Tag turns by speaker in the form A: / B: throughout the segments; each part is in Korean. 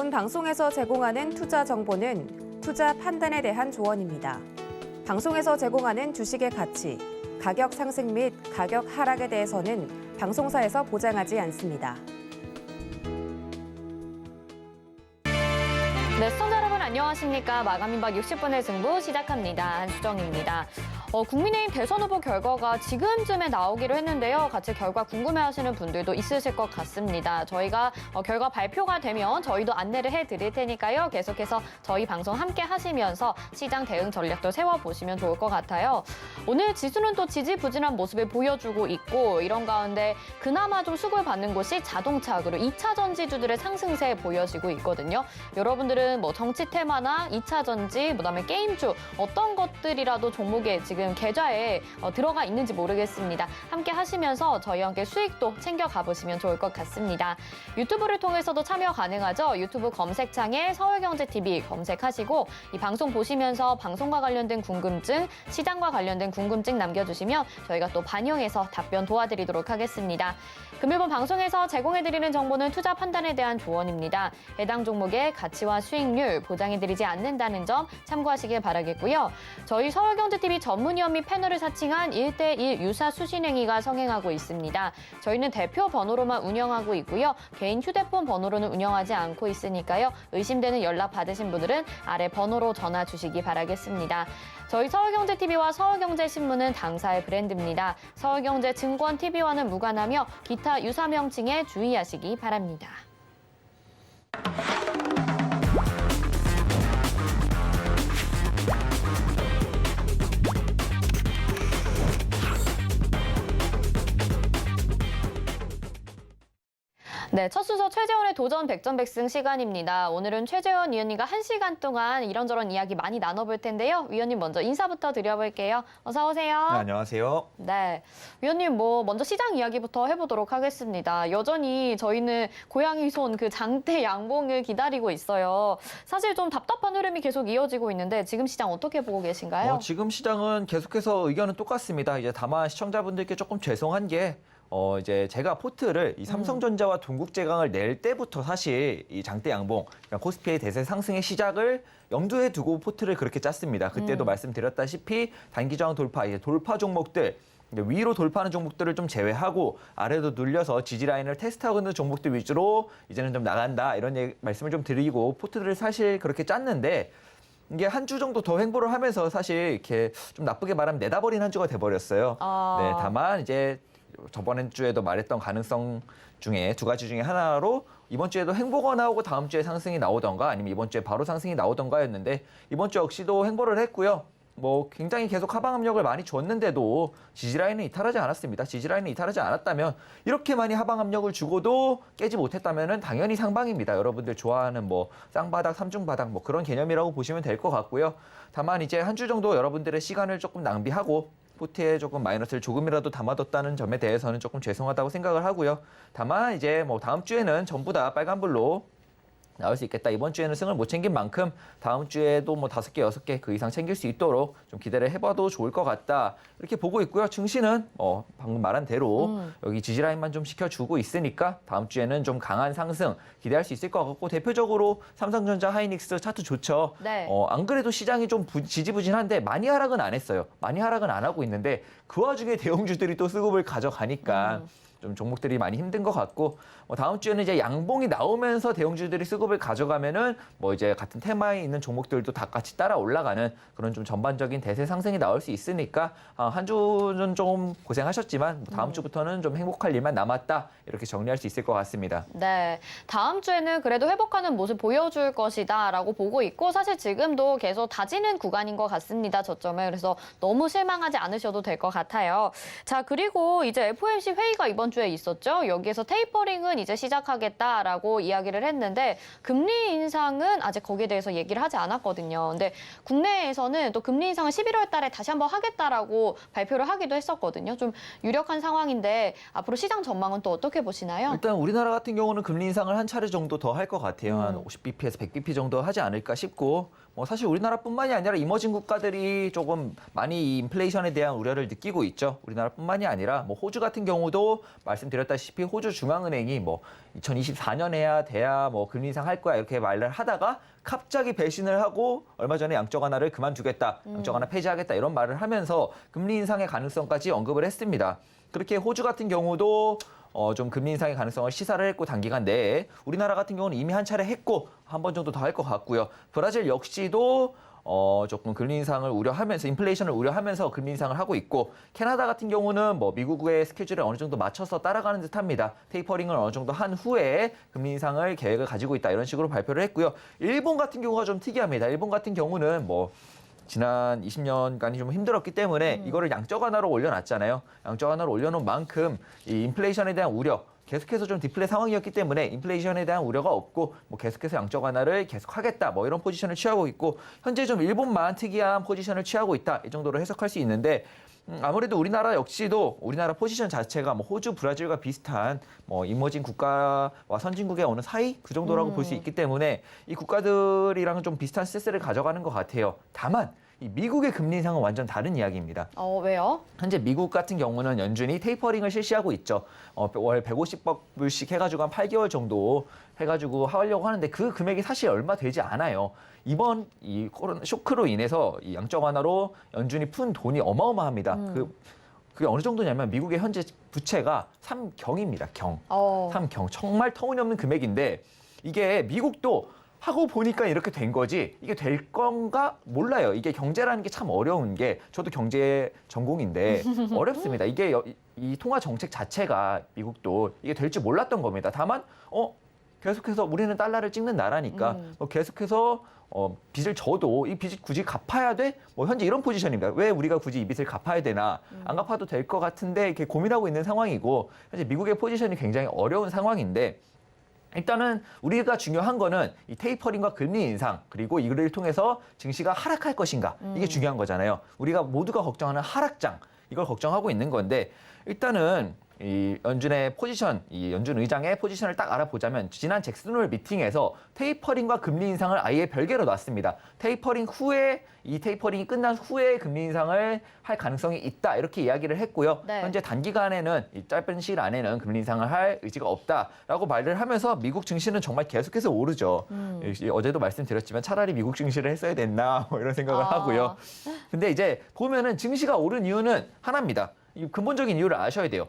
A: 본 방송에서 제공하는 투자 정보는 투자 판단에 대한 조언입니다. 방송에서 제공하는 주식의 가치, 가격 상승 및 가격 하락에 대해서는 방송사에서 보장하지 않습니다.
B: 네, 시청자 여러분 안녕하십니까. 마감임박 60분의 승부 시작합니다. 한수정입니다. 국민의힘 대선 후보 결과가 지금쯤에 나오기로 했는데요. 같이 결과 궁금해하시는 분들도 있으실 것 같습니다. 저희가 결과 발표가 되면 저희도 안내를 해드릴 테니까요. 계속해서 저희 방송 함께 하시면서 시장 대응 전략도 세워보시면 좋을 것 같아요. 오늘 지수는 또 지지부진한 모습을 보여주고 있고 이런 가운데 그나마 좀 수급을 받는 곳이 자동차 그리고 2차 전지주들의 상승세 보여지고 있거든요. 여러분들은 뭐 정치 테마나 2차 전지, 그다음에 게임주 어떤 것들이라도 종목에 지금 계좌에 들어가 있는지 모르겠습니다. 함께 하시면서 저희와 함께 수익도 챙겨 가보시면 좋을 것 같습니다. 유튜브를 통해서도 참여 가능하죠. 유튜브 검색창에 서울경제TV 검색하시고 이 방송 보시면서 방송과 관련된 궁금증, 시장과 관련된 궁금증 남겨주시면 저희가 또 반영해서 답변 도와드리도록 하겠습니다. 금일본 방송에서 제공해드리는 정보는 투자 판단에 대한 조언입니다. 해당 종목의 가치와 수익률 보장해드리지 않는다는 점 참고하시길 바라겠고요. 저희 서울경제TV 전문위원 및 패널을 사칭한 1대1 유사 수신행위가 성행하고 있습니다. 저희는 대표 번호로만 운영하고 있고요. 개인 휴대폰 번호로는 운영하지 않고 있으니까요. 의심되는 연락 받으신 분들은 아래 번호로 전화 주시기 바라겠습니다. 저희 서울경제TV와 서울경제신문은 당사의 브랜드입니다. 서울경제증권TV와는 무관하며 기타 유사 명칭에 주의하시기 바랍니다. 네, 첫 순서 최재원의 도전 백전백승 시간입니다. 오늘은 최재원 위원님과 1시간 동안 이런저런 이야기 많이 나눠볼 텐데요. 위원님 먼저 인사부터 드려볼게요. 어서 오세요.
C: 네, 안녕하세요.
B: 네, 위원님 먼저 시장 이야기부터 해보도록 하겠습니다. 여전히 저희는 고양이 손 그 장대 양봉을 기다리고 있어요. 사실 좀 답답한 흐름이 계속 이어지고 있는데 지금 시장 어떻게 보고 계신가요?
C: 지금 시장은 계속해서 의견은 똑같습니다. 이제 다만 시청자분들께 조금 죄송한 게 이제 제가 포트를 이 삼성전자와 동국제강을 낼 때부터 사실 이 장대 양봉, 그러니까 코스피의 대세 상승의 시작을 염두에 두고 포트를 그렇게 짰습니다. 그때도 말씀드렸다시피 단기 저항 돌파, 이제 돌파 종목들, 위로 돌파하는 종목들을 좀 제외하고 아래로 눌려서 지지 라인을 테스트하고 있는 종목들 위주로 이제는 좀 나간다 이런 말씀을 좀 드리고 포트를 사실 그렇게 짰는데 이게 한 주 정도 더 횡보를 하면서 사실 이렇게 좀 나쁘게 말하면 내다버린 한 주가 돼버렸어요. 네, 다만 이제 저번 주에도 말했던 가능성 중에 두 가지 중에 하나로 이번 주에도 횡보가 나오고 다음 주에 상승이 나오던가 아니면 이번 주에 바로 상승이 나오던가였는데 이번 주 역시도 횡보를 했고요. 굉장히 계속 하방 압력을 많이 줬는데도 지지라인은 이탈하지 않았습니다. 지지라인은 이탈하지 않았다면 이렇게 많이 하방 압력을 주고도 깨지 못했다면 당연히 상방입니다. 여러분들 좋아하는 쌍바닥, 삼중바닥 그런 개념이라고 보시면 될 것 같고요. 다만 이제 한 주 정도 여러분들의 시간을 조금 낭비하고 포트에 조금 마이너스를 조금이라도 담아뒀다는 점에 대해서는 조금 죄송하다고 생각을 하고요. 다만 이제 다음 주에는 전부 다 빨간불로 나올 수 있겠다. 이번 주에는 승을 못 챙긴 만큼 다음 주에도 5개, 6개 그 이상 챙길 수 있도록 좀 기대를 해봐도 좋을 것 같다. 이렇게 보고 있고요. 증시는 방금 말한 대로 여기 지지라인만 좀 시켜주고 있으니까 다음 주에는 좀 강한 상승 기대할 수 있을 것 같고 대표적으로 삼성전자, 하이닉스 차트 좋죠.
B: 네.
C: 안 그래도 시장이 좀 지지부진한데 많이 하락은 안 했어요. 많이 하락은 안 하고 있는데 그 와중에 대형주들이 또 수급을 가져가니까 좀 종목들이 많이 힘든 것 같고 다음 주에는 이제 양봉이 나오면서 대형주들이 수급을 가져가면은 이제 같은 테마에 있는 종목들도 다 같이 따라 올라가는 그런 좀 전반적인 대세 상승이 나올 수 있으니까 한 주는 좀 고생하셨지만 다음 주부터는 좀 행복할 일만 남았다 이렇게 정리할 수 있을 것 같습니다.
B: 네, 다음 주에는 그래도 회복하는 모습 보여줄 것이다라고 보고 있고 사실 지금도 계속 다지는 구간인 것 같습니다. 저점에 그래서 너무 실망하지 않으셔도 될 것 같아요. 자, 그리고 이제 FOMC 회의가 이번 주에 있었죠. 여기에서 테이퍼링은 이제 시작하겠다라고 이야기를 했는데 금리 인상은 아직 거기에 대해서 얘기를 하지 않았거든요. 근데 국내에서는 또 금리 인상을 11월 달에 다시 한번 하겠다라고 발표를 하기도 했었거든요. 좀 유력한 상황인데 앞으로 시장 전망은 또 어떻게 보시나요?
C: 일단 우리나라 같은 경우는 금리 인상을 한 차례 정도 더 할 것 같아요. 한 50bp에서 100bp 정도 하지 않을까 싶고 사실 우리나라뿐만이 아니라 이머징 국가들이 조금 많이 이 인플레이션에 대한 우려를 느끼고 있죠. 우리나라뿐만이 아니라 호주 같은 경우도 말씀드렸다시피 호주 중앙은행이 뭐 2024년 해야 돼야 뭐 금리 인상 할 거야 이렇게 말을 하다가 갑자기 배신을 하고 얼마 전에 양적 완화를 그만두겠다, 양적 완화 폐지하겠다 이런 말을 하면서 금리 인상의 가능성까지 언급을 했습니다. 그렇게 호주 같은 경우도 좀 금리 인상의 가능성을 시사를 했고 단기간 내에 우리나라 같은 경우는 이미 한 차례 했고 한 번 정도 더 할 것 같고요. 브라질 역시도 조금 금리 인상을 우려하면서 인플레이션을 우려하면서 금리 인상을 하고 있고 캐나다 같은 경우는 뭐 미국의 스케줄에 어느 정도 맞춰서 따라가는 듯합니다. 테이퍼링을 어느 정도 한 후에 금리 인상을 계획을 가지고 있다 이런 식으로 발표를 했고요. 일본 같은 경우가 좀 특이합니다. 일본 같은 경우는 뭐 지난 20년간이 좀 힘들었기 때문에 이거를 양적 완화로 올려놨잖아요. 양적 완화로 올려놓은 만큼 이 인플레이션에 대한 우려 계속해서 좀 디플레 상황이었기 때문에 인플레이션에 대한 우려가 없고 뭐 계속해서 양적 완화를 계속하겠다 뭐 이런 포지션을 취하고 있고 현재 좀 일본만 특이한 포지션을 취하고 있다 이 정도로 해석할 수 있는데 아무래도 우리나라 역시도 우리나라 포지션 자체가 뭐 호주, 브라질과 비슷한 뭐 이머징 국가와 선진국의 어느 사이 그 정도라고 볼 수 있기 때문에 이 국가들이랑은 좀 비슷한 스탠스를 가져가는 것 같아요. 다만 이 미국의 금리 인상은 완전 다른 이야기입니다.
B: 왜요?
C: 현재 미국 같은 경우는 연준이 테이퍼링을 실시하고 있죠. 월 150불씩 해가지고 한 8개월 정도 해가지고 하려고 하는데 그 금액이 사실 얼마 되지 않아요. 이번 이 코로나 쇼크로 인해서 이 양적 완화로 연준이 푼 돈이 어마어마합니다. 그게 어느 정도냐면 미국의 현재 부채가 3경입니다. 경. 3경. 정말 터무니없는 금액인데 이게 미국도 하고 보니까 이렇게 된 거지 이게 될 건가 몰라요. 이게 경제라는 게 참 어려운 게 저도 경제 전공인데 어렵습니다. 이게 이 통화 정책 자체가 미국도 이게 될 줄 몰랐던 겁니다. 다만 계속해서 우리는 달러를 찍는 나라니까 계속해서 빚을 져도 이 빚을 굳이 갚아야 돼? 뭐 현재 이런 포지션입니다. 왜 우리가 굳이 이 빚을 갚아야 되나? 안 갚아도 될 것 같은데 이렇게 고민하고 있는 상황이고 현재 미국의 포지션이 굉장히 어려운 상황인데 일단은 우리가 중요한 거는 이 테이퍼링과 금리 인상 그리고 이를 통해서 증시가 하락할 것인가 이게 중요한 거잖아요. 우리가 모두가 걱정하는 하락장 이걸 걱정하고 있는 건데 일단은 이 연준의 포지션, 이 연준 의장의 포지션을 딱 알아보자면 지난 잭슨 홀 미팅에서 테이퍼링과 금리 인상을 아예 별개로 놨습니다. 테이퍼링 후에 이 테이퍼링이 끝난 후에 금리 인상을 할 가능성이 있다 이렇게 이야기를 했고요.
B: 네.
C: 현재 단기간에는 이 짧은 시일 안에는 금리 인상을 할 의지가 없다라고 말을 하면서 미국 증시는 정말 계속해서 오르죠. 어제도 말씀드렸지만 차라리 미국 증시를 했어야 됐나 뭐 이런 생각을 하고요. 근데 이제 보면은 증시가 오른 이유는 하나입니다. 이 근본적인 이유를 아셔야 돼요.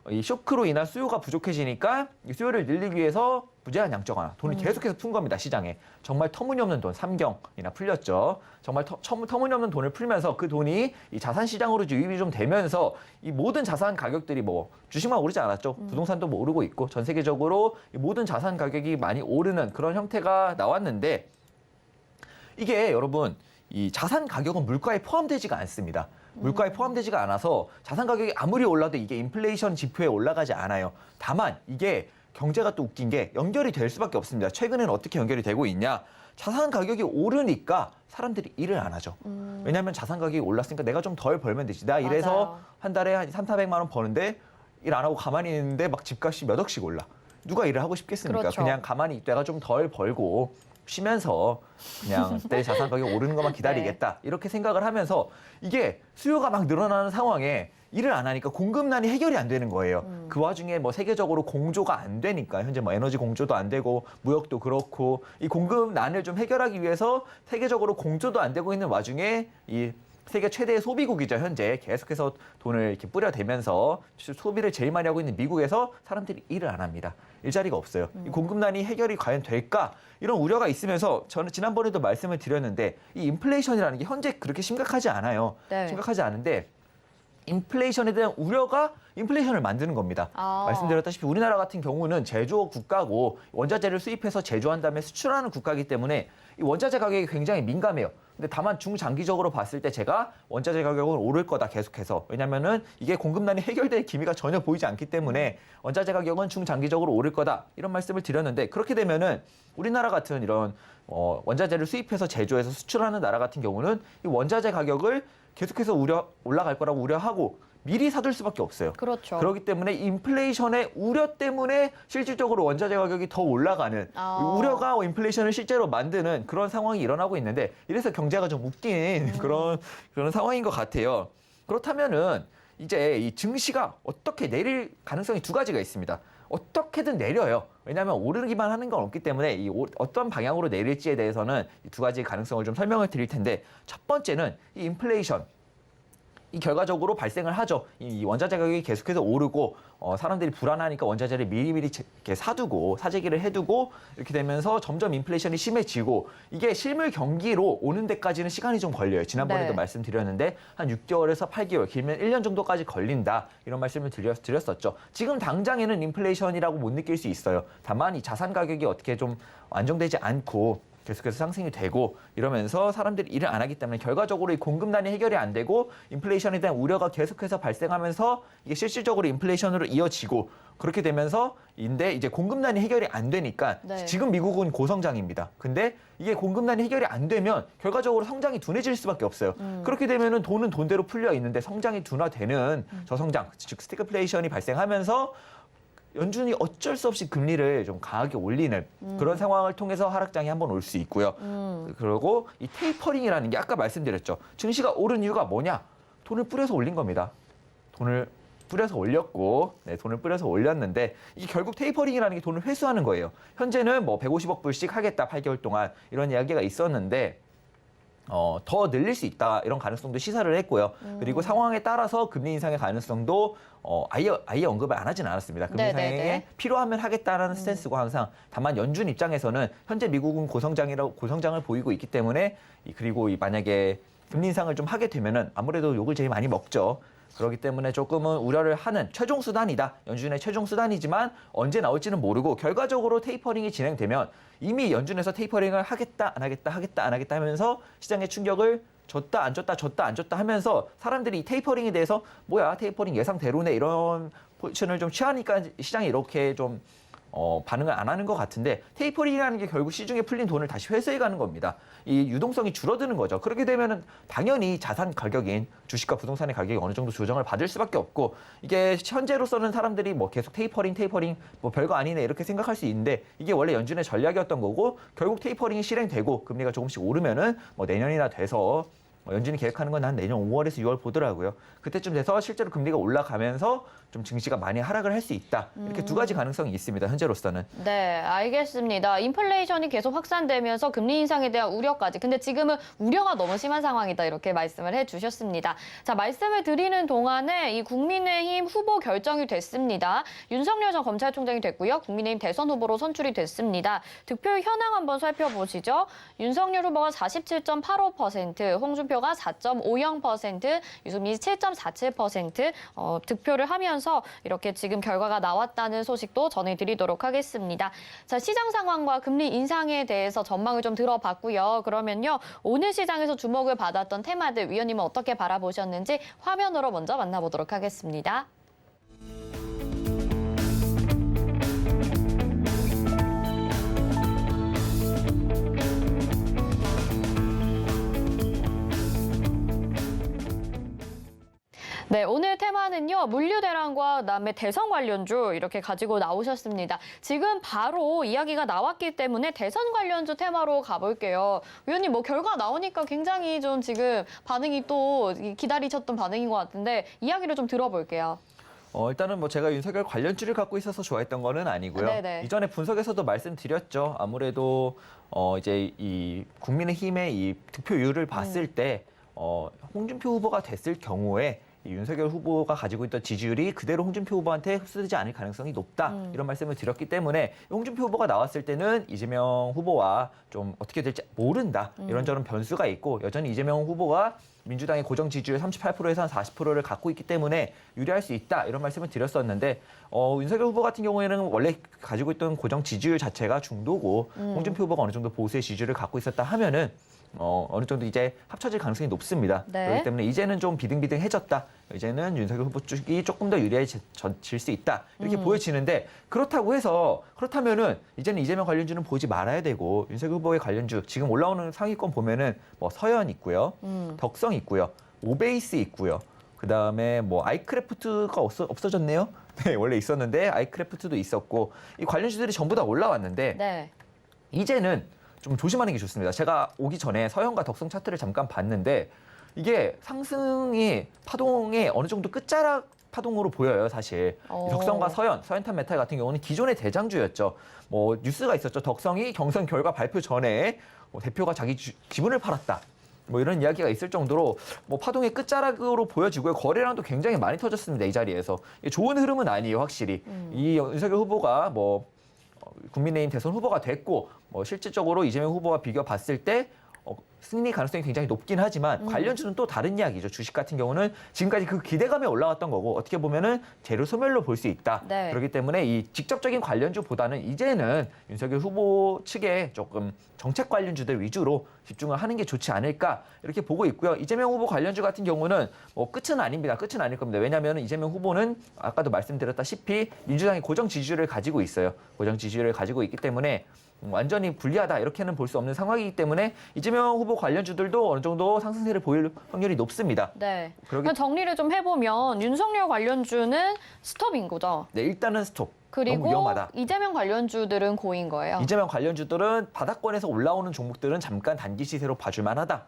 C: 이 쇼크로 인한 수요가 부족해지니까 이 수요를 늘리기 위해서 무제한 양적 완화 돈을 계속해서 푼 겁니다. 시장에. 정말 터무니없는 돈 3경이나 풀렸죠. 정말 터무니없는 돈을 풀면서 그 돈이 이 자산 시장으로 유입이 좀 되면서 이 모든 자산 가격들이 뭐 주식만 오르지 않았죠. 부동산도 뭐 오르고 있고 전 세계적으로 이 모든 자산 가격이 많이 오르는 그런 형태가 나왔는데 이게 여러분 이 자산 가격은 물가에 포함되지가 않습니다. 물가에 포함되지가 않아서 자산 가격이 아무리 올라도 이게 인플레이션 지표에 올라가지 않아요. 다만 이게 경제가 또 웃긴 게 연결이 될 수밖에 없습니다. 최근에는 어떻게 연결이 되고 있냐? 자산 가격이 오르니까 사람들이 일을 안 하죠. 왜냐하면 자산 가격이 올랐으니까 내가 좀 덜 벌면 되지. 나 이래서
B: 맞아요.
C: 한 달에 한 3,400만 원 버는데 일 안 하고 가만히 있는데 막 집값이 몇 억씩 올라. 누가 일을 하고 싶겠습니까?
B: 그렇죠.
C: 그냥 가만히 있다가 좀 덜 벌고 쉬면서 그냥 내 자산 가격이 오르는 것만 기다리겠다. 이렇게 생각을 하면서 이게 수요가 막 늘어나는 상황에 일을 안 하니까 공급난이 해결이 안 되는 거예요. 그 와중에 뭐 세계적으로 공조가 안 되니까 현재 뭐 에너지 공조도 안 되고 무역도 그렇고 이 공급난을 좀 해결하기 위해서 세계적으로 공조도 안 되고 있는 와중에 이 세계 최대의 소비국이죠. 현재 계속해서 돈을 이렇게 뿌려대면서 소비를 제일 많이 하고 있는 미국에서 사람들이 일을 안 합니다. 일자리가 없어요. 이 공급난이 해결이 과연 될까? 이런 우려가 있으면서 저는 지난번에도 말씀을 드렸는데 이 인플레이션이라는 게 현재 그렇게 심각하지 않아요.
B: 네.
C: 심각하지 않은데 인플레이션에 대한 우려가 인플레이션을 만드는 겁니다. 말씀드렸다시피 우리나라 같은 경우는 제조업 국가고 원자재를 수입해서 제조한 다음에 수출하는 국가이기 때문에 이 원자재 가격이 굉장히 민감해요. 근데 다만 중장기적으로 봤을 때 제가 원자재 가격은 오를 거다 계속해서. 왜냐면은 이게 공급난이 해결될 기미가 전혀 보이지 않기 때문에 원자재 가격은 중장기적으로 오를 거다. 이런 말씀을 드렸는데 그렇게 되면은 우리나라 같은 이런 원자재를 수입해서 제조해서 수출하는 나라 같은 경우는 이 원자재 가격을 계속해서 올라갈 거라고 우려하고 미리 사둘 수밖에 없어요.
B: 그렇죠.
C: 그렇기 때문에 인플레이션의 우려 때문에 실질적으로 원자재 가격이 더 올라가는 우려가 인플레이션을 실제로 만드는 그런 상황이 일어나고 있는데 이래서 경제가 좀 웃긴 그런 상황인 것 같아요. 그렇다면은 이제 이 증시가 어떻게 내릴 가능성이 두 가지가 있습니다. 어떻게든 내려요. 왜냐하면 오르기만 하는 건 없기 때문에 어떤 방향으로 내릴지에 대해서는 이 두 가지 가능성을 좀 설명을 드릴 텐데, 첫 번째는 이 인플레이션. 이 결과적으로 발생을 하죠. 이 원자재 가격이 계속해서 오르고 사람들이 불안하니까 원자재를 미리미리 이렇게 사두고 사재기를 해두고 이렇게 되면서 점점 인플레이션이 심해지고, 이게 실물 경기로 오는 데까지는 시간이 좀 걸려요. 지난번에도
B: 네.
C: 말씀드렸는데 한 6개월에서 8개월, 길면 1년 정도까지 걸린다, 이런 말씀을 드렸었죠. 지금 당장에는 인플레이션이라고 못 느낄 수 있어요. 다만 이 자산 가격이 어떻게 좀 안정되지 않고 계속해서 상승이 되고 이러면서 사람들이 일을 안 하기 때문에 결과적으로 이 공급난이 해결이 안 되고 인플레이션에 대한 우려가 계속해서 발생하면서 이게 실질적으로 인플레이션으로 이어지고, 그렇게 되면서 이제 공급난이 해결이 안 되니까
B: 네.
C: 지금 미국은 고성장입니다. 근데 이게 공급난이 해결이 안 되면 결과적으로 성장이 둔해질 수밖에 없어요. 그렇게 되면은 돈은 돈대로 풀려 있는데 성장이 둔화되는 저성장, 즉 스태그플레이션이 발생하면서 연준이 어쩔 수 없이 금리를 좀 강하게 올리는 그런 상황을 통해서 하락장이 한번 올 수 있고요. 그리고 이 테이퍼링이라는 게 아까 말씀드렸죠. 증시가 오른 이유가 뭐냐? 돈을 뿌려서 올린 겁니다. 돈을 뿌려서 올렸고, 돈을 뿌려서 올렸는데 이게 결국 테이퍼링이라는 게 돈을 회수하는 거예요. 현재는 뭐 150억 불씩 하겠다, 8개월 동안, 이런 이야기가 있었는데 더 늘릴 수 있다, 이런 가능성도 시사를 했고요. 그리고 상황에 따라서 금리 인상의 가능성도 아예 언급을 안 하진 않았습니다. 금리 인상에 필요하면 하겠다라는 스탠스고, 항상. 다만 연준 입장에서는 현재 미국은 고성장을 보이고 있기 때문에, 그리고 만약에 금리 인상을 좀 하게 되면은 아무래도 욕을 제일 많이 먹죠. 그렇기 때문에 조금은 우려를 하는 최종 수단이다. 연준의 최종 수단이지만 언제 나올지는 모르고, 결과적으로 테이퍼링이 진행되면 이미 연준에서 테이퍼링을 하겠다, 안 하겠다, 하겠다, 안 하겠다 하면서 시장의 충격을 줬다, 안 줬다, 줬다, 안 줬다 하면서 사람들이 이 테이퍼링에 대해서 뭐야, 테이퍼링 예상대로네, 이런 포지션을 좀 취하니까 시장이 이렇게 좀 반응을 안 하는 것 같은데, 테이퍼링이라는 게 결국 시중에 풀린 돈을 다시 회수해 가는 겁니다. 이 유동성이 줄어드는 거죠. 그렇게 되면은 당연히 자산 가격인 주식과 부동산의 가격이 어느 정도 조정을 받을 수밖에 없고, 이게 현재로서는 사람들이 뭐 계속 테이퍼링 뭐 별거 아니네, 이렇게 생각할 수 있는데, 이게 원래 연준의 전략이었던 거고, 결국 테이퍼링이 실행되고 금리가 조금씩 오르면은 뭐 내년이나 돼서 연준이 계획하는 건 한 내년 5월에서 6월 보더라고요. 그때쯤 돼서 실제로 금리가 올라가면서 좀 증시가 많이 하락을 할 수 있다. 이렇게 두 가지 가능성이 있습니다. 현재로서는.
B: 네, 알겠습니다. 인플레이션이 계속 확산되면서 금리 인상에 대한 우려까지. 근데 지금은 우려가 너무 심한 상황이다, 이렇게 말씀을 해주셨습니다. 자, 말씀을 드리는 동안에 이 국민의힘 후보 결정이 됐습니다. 윤석열 전 검찰총장이 됐고요. 국민의힘 대선 후보로 선출이 됐습니다. 득표율 현황 한번 살펴보시죠. 윤석열 후보가 47.85%, 홍준표가 4.50%, 유승민이 7.47% 득표를 하면서 이렇게 지금 결과가 나왔다는 소식도 전해드리도록 하겠습니다. 자, 시장 상황과 금리 인상에 대해서 전망을 좀 들어봤고요. 그러면요, 오늘 시장에서 주목을 받았던 테마들 위원님은 어떻게 바라보셨는지 화면으로 먼저 만나보도록 하겠습니다. 네, 오늘 테마는요, 물류 대란과 그다음에 대선 관련주 이렇게 가지고 나오셨습니다. 지금 바로 이야기가 나왔기 때문에 대선 관련주 테마로 가볼게요. 위원님, 뭐 결과 나오니까 굉장히 좀 지금 반응이 또 기다리셨던 반응인 것 같은데 이야기를 좀 들어볼게요.
C: 일단은 뭐 제가 윤석열 관련주를 갖고 있어서 좋아했던 거는 아니고요.
B: 네네.
C: 이전에 분석에서도 말씀드렸죠. 아무래도 이제 이 국민의힘의 이 득표율을 봤을 때 홍준표 후보가 됐을 경우에 이 윤석열 후보가 가지고 있던 지지율이 그대로 홍준표 후보한테 흡수되지 않을 가능성이 높다. 이런 말씀을 드렸기 때문에 홍준표 후보가 나왔을 때는 이재명 후보와 좀 어떻게 될지 모른다. 이런저런 변수가 있고, 여전히 이재명 후보가 민주당의 고정 지지율 38%에서 한 40%를 갖고 있기 때문에 유리할 수 있다, 이런 말씀을 드렸었는데, 윤석열 후보 같은 경우에는 원래 가지고 있던 고정 지지율 자체가 중도고 홍준표 후보가 어느 정도 보수의 지지율을 갖고 있었다 하면은 어느 정도 이제 합쳐질 가능성이 높습니다.
B: 네.
C: 그렇기 때문에 이제는 좀 비등비등해졌다. 이제는 윤석열 후보 쪽이 조금 더 유리해질 수 있다. 이렇게 보여지는데, 그렇다면은 이제는 이재명 관련주는 보지 말아야 되고, 윤석열 후보의 관련주 지금 올라오는 상위권 보면은 뭐 서현 있고요, 덕성 있고요, 오베이스 있고요. 그다음에 뭐 아이크래프트가 없어졌네요. 네, 원래 있었는데 아이크래프트도 있었고, 이 관련주들이 전부 다 올라왔는데
B: 네.
C: 이제는 좀 조심하는 게 좋습니다. 제가 오기 전에 서현과 덕성 차트를 잠깐 봤는데, 이게 상승이 파동에 어느 정도 끝자락 파동으로 보여요, 사실. 이 덕성과 서현탄 메탈 같은 경우는 기존의 대장주였죠. 뭐 뉴스가 있었죠. 덕성이 경선 결과 발표 전에 뭐 대표가 자기 지분을 팔았다. 뭐 이런 이야기가 있을 정도로 뭐 파동의 끝자락으로 보여지고요. 거래량도 굉장히 많이 터졌습니다, 이 자리에서. 이게 좋은 흐름은 아니에요, 확실히. 이 윤석열 후보가 뭐 국민의힘 대선 후보가 됐고 뭐 실질적으로 이재명 후보와 비교 봤을 때 승리 가능성이 굉장히 높긴 하지만 관련주는 또 다른 이야기죠. 주식 같은 경우는 지금까지 그 기대감에 올라왔던 거고 어떻게 보면은 재료 소멸로 볼 수 있다.
B: 네.
C: 그렇기 때문에 이 직접적인 관련주보다는 이제는 윤석열 후보 측에 조금 정책 관련주들 위주로 집중을 하는 게 좋지 않을까 이렇게 보고 있고요. 이재명 후보 관련주 같은 경우는 뭐 끝은 아닙니다. 끝은 아닐 겁니다. 왜냐하면 이재명 후보는 아까도 말씀드렸다시피 민주당이 고정 지지율을 가지고 있어요. 고정 지지율을 가지고 있기 때문에 완전히 불리하다 이렇게는 볼 수 없는 상황이기 때문에 이재명 후보 관련주들도 어느 정도 상승세를 보일 확률이 높습니다.
B: 네. 그럼 정리를 좀 해보면 윤석열 관련주는 스톱인 거죠.
C: 네, 일단은 스톱. 너무
B: 그리고
C: 위험하다.
B: 이재명 관련주들은 고인 거예요.
C: 이재명 관련주들은 바닥권에서 올라오는 종목들은 잠깐 단기 시세로 봐줄 만하다.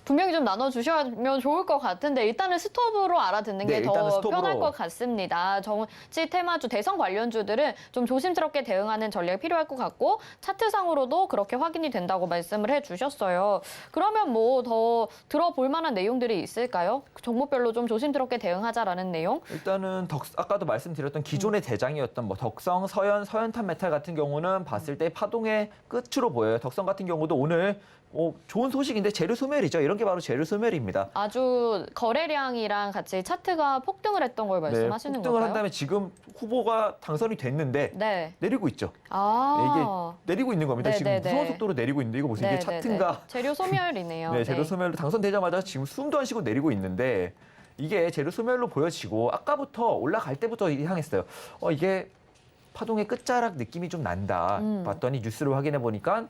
B: 분명히 좀 나눠주시면 좋을 것 같은데 일단은 스톱으로 알아듣는
C: 네,
B: 게
C: 일단은
B: 더
C: 스톱으로.
B: 편할 것 같습니다. 정치 테마주 대선 관련주들은 좀 조심스럽게 대응하는 전략이 필요할 것 같고 차트상으로도 그렇게 확인이 된다고 말씀을 해주셨어요. 그러면 뭐 더 들어볼 만한 내용들이 있을까요? 종목별로 좀 조심스럽게 대응하자라는 내용?
C: 일단은 아까도 말씀드렸던 기존의 대장이었던 뭐 덕성, 서현탄 메탈 같은 경우는 봤을 때 파동의 끝으로 보여요. 덕성 같은 경우도 오늘 좋은 소식인데 재료 소멸이죠. 이런 게 바로 재료 소멸입니다.
B: 아주 거래량이랑 같이 차트가 폭등을 했던 걸 말씀하시는
C: 폭등을
B: 건가요?
C: 한 다음에 지금 후보가 당선이 됐는데
B: 네.
C: 내리고 있죠.
B: 아.
C: 이게 내리고 있는 겁니다.
B: 네,
C: 지금
B: 네, 네.
C: 무서운 속도로 내리고 있는데 이거 무슨 이게 차트인가?
B: 재료 소멸이네요.
C: 네, 재료 소멸로 당선되자마자 지금 숨도 안 쉬고 내리고 있는데 이게 재료 소멸로 보여지고 아까부터 올라갈 때부터 향했어요. 이게 파동의 끝자락 느낌이 좀 난다. 봤더니 뉴스를 확인해 보니까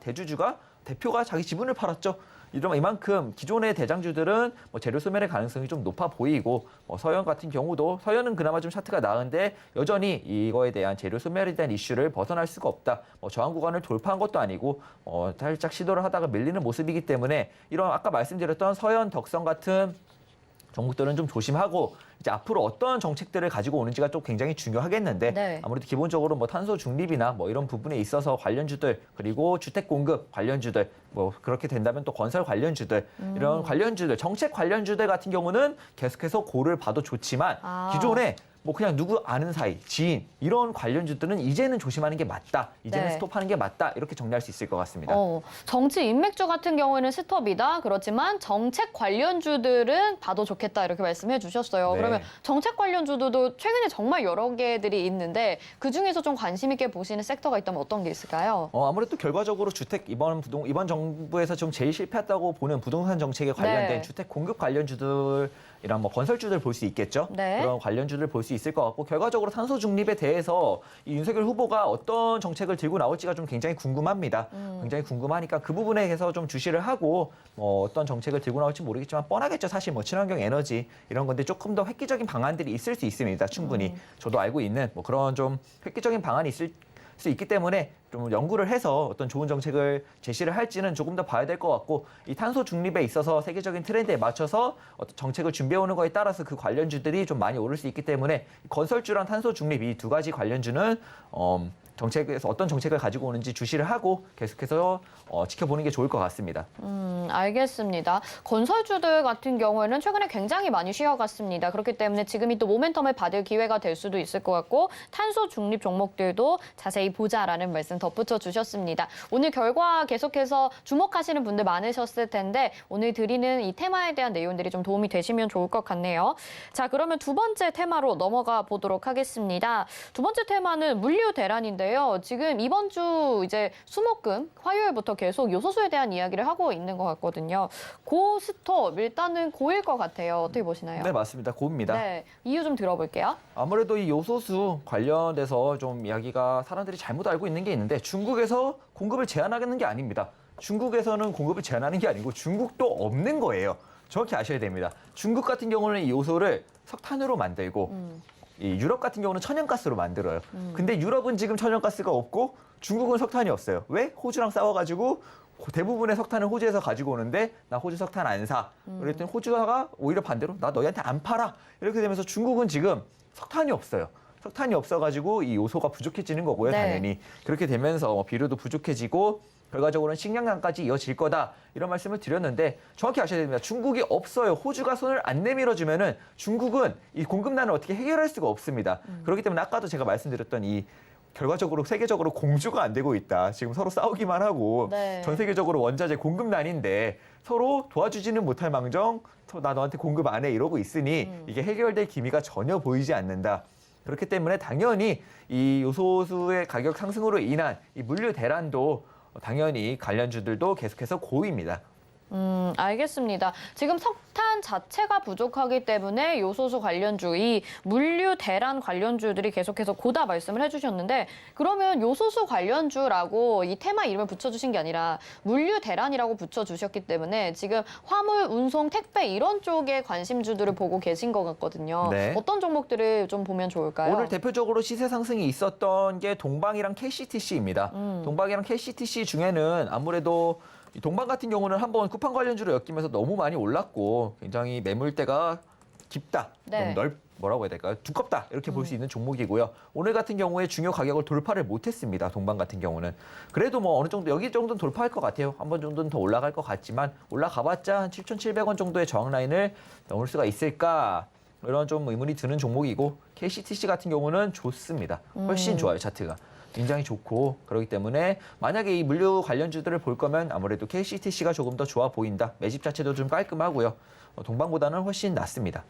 C: 대표가 자기 지분을 팔았죠. 이만큼 기존의 대장주들은 뭐 재료 소멸의 가능성이 좀 높아 보이고 서현 같은 경우도 서현은 그나마 좀 차트가 나은데 여전히 이거에 대한 재료 소멸에 대한 이슈를 벗어날 수가 없다. 저항 구간을 돌파한 것도 아니고 살짝 시도를 하다가 밀리는 모습이기 때문에 이런 아까 말씀드렸던 서현, 덕성 같은 종목들은 좀 조심하고 이제 앞으로 어떤 정책들을 가지고 오는지가 또 굉장히 중요하겠는데
B: 네.
C: 아무래도 기본적으로 뭐 탄소 중립이나 뭐 이런 부분에 있어서 관련주들 그리고 주택 공급 관련주들 뭐 그렇게 된다면 또 건설 관련주들 이런 관련주들 정책 관련주들 같은 경우는 계속해서 고를 봐도 좋지만 기존에 뭐 그냥 누구 아는 사이, 지인 이런 관련주들은 이제는 조심하는 게 맞다. 이제는
B: 네.
C: 스톱하는 게 맞다. 이렇게 정리할 수 있을 것 같습니다.
B: 정치 인맥주 같은 경우에는 스톱이다. 그렇지만 정책 관련주들은 봐도 좋겠다. 이렇게 말씀해 주셨어요.
C: 네.
B: 그러면 정책 관련주들도 최근에 정말 여러 개들이 있는데 그중에서 좀 관심 있게 보시는 섹터가 있다면 어떤 게 있을까요?
C: 아무래도 결과적으로 주택 이번 정부에서 좀 제일 실패했다고 보는 부동산 정책에 관련된
B: 네.
C: 주택 공급 관련주들이랑 뭐 건설주들 볼 수 있겠죠.
B: 네.
C: 그런 관련주들 볼 수 있을 것 같고 결과적으로 탄소 중립에 대해서 이 윤석열 후보가 어떤 정책을 들고 나올지가 좀 굉장히 궁금합니다. 굉장히 궁금하니까 그 부분에 대해서 좀 주시를 하고 어떤 정책을 들고 나올지 모르겠지만 뻔하겠죠. 사실 뭐 친환경 에너지 이런 건데 조금 더 획기적인 방안들이 있을 수 있습니다. 충분히 저도 알고 있는 뭐 그런 좀 획기적인 방안이 있을 수 있기 때문에 좀 연구를 해서 어떤 좋은 정책을 제시를 할지는 조금 더 봐야 될 것 같고 이 탄소 중립에 있어서 세계적인 트렌드에 맞춰서 어떤 정책을 준비해 오는 거에 따라서 그 관련주들이 좀 많이 오를 수 있기 때문에 건설주랑 탄소 중립 이 두 가지 관련주는 정책에서 어떤 정책을 가지고 오는지 주시를 하고 계속해서 지켜보는 게 좋을 것 같습니다.
B: 알겠습니다. 건설주들 같은 경우에는 최근에 굉장히 많이 쉬어갔습니다. 그렇기 때문에 지금이 또 모멘텀을 받을 기회가 될 수도 있을 것 같고 탄소 중립 종목들도 자세히 보자라는 말씀 덧붙여 주셨습니다. 오늘 결과 계속해서 주목하시는 분들 많으셨을 텐데 오늘 드리는 이 테마에 대한 내용들이 좀 도움이 되시면 좋을 것 같네요. 자, 그러면 두 번째 테마로 넘어가 보도록 하겠습니다. 두 번째 테마는 물류 대란인데요. 지금 이번 주 이제 수목금 화요일부터 계속 요소수에 대한 이야기를 하고 있는 것 같거든요. 고 스톱 일단은 고일 것 같아요. 어떻게 보시나요?
C: 네, 맞습니다. 고입니다.
B: 네, 이유 좀 들어볼게요.
C: 아무래도 이 요소수 관련돼서 좀 이야기가 사람들이 잘못 알고 있는 게 있는데 중국에서 공급을 제한하는 게 아닙니다. 중국에서는 공급을 제한하는 게 아니고 중국도 없는 거예요. 정확히 아셔야 됩니다. 중국 같은 경우는 이 요소를 석탄으로 만들고 이 유럽 같은 경우는 천연가스로 만들어요. 근데 유럽은 지금 천연가스가 없고 중국은 석탄이 없어요. 왜? 호주랑 싸워가지고 대부분의 석탄을 호주에서 가지고 오는데 나 호주 석탄 안 사. 그랬더니 호주가 오히려 반대로 나 너희한테 안 팔아. 이렇게 되면서 중국은 지금 석탄이 없어요. 석탄이 없어가지고 이 요소가 부족해지는 거고요.
B: 네.
C: 당연히. 그렇게 되면서 비료도 부족해지고 결과적으로는 식량난까지 이어질 거다. 이런 말씀을 드렸는데 정확히 아셔야 됩니다. 중국이 없어요. 호주가 손을 안 내밀어주면은 중국은 이 공급난을 어떻게 해결할 수가 없습니다. 그렇기 때문에 아까도 제가 말씀드렸던 이 결과적으로 세계적으로 공주가 안 되고 있다. 지금 서로 싸우기만 하고
B: 네.
C: 전 세계적으로 원자재 공급난인데 서로 도와주지는 못할 망정 나 너한테 공급 안 해 이러고 있으니 이게 해결될 기미가 전혀 보이지 않는다. 그렇기 때문에 당연히 이 요소수의 가격 상승으로 인한 이 물류 대란도 당연히 관련주들도 계속해서 고입니다.
B: 알겠습니다. 지금 석탄 자체가 부족하기 때문에 요소수 관련주, 이 물류 대란 관련주들이 계속해서 고다 말씀을 해주셨는데 그러면 요소수 관련주라고 이 테마 이름을 붙여주신 게 아니라 물류 대란이라고 붙여주셨기 때문에 지금 화물, 운송, 택배 이런 쪽에 관심주들을 보고 계신 것 같거든요.
C: 네.
B: 어떤 종목들을 좀 보면 좋을까요?
C: 오늘 대표적으로 시세 상승이 있었던 게 동방이랑 KCTC입니다. 동방이랑 KCTC 중에는 아무래도 이 동방 같은 경우는 한번 쿠팡 관련주로 엮이면서 너무 많이 올랐고 굉장히 매물대가 깊다,
B: 네.
C: 너무 뭐라고 해야 될까요? 두껍다 이렇게 볼 수 있는 종목이고요. 오늘 같은 경우에 중요 가격을 돌파를 못했습니다. 동방 같은 경우는 그래도 뭐 어느 정도 여기 정도는 돌파할 것 같아요. 한 번 정도는 더 올라갈 것 같지만 올라가봤자 한 7,700원 정도의 저항 라인을 넘을 수가 있을까? 이런 좀 의문이 드는 종목이고 KCTC 같은 경우는 좋습니다. 훨씬 좋아요 차트가. 굉장히 좋고 그렇기 때문에 만약에 이 물류 관련주들을 볼 거면 아무래도 KCTC가 조금 더 좋아 보인다. 매집 자체도 좀 깔끔하고요. 동방보다는 훨씬 낫습니다.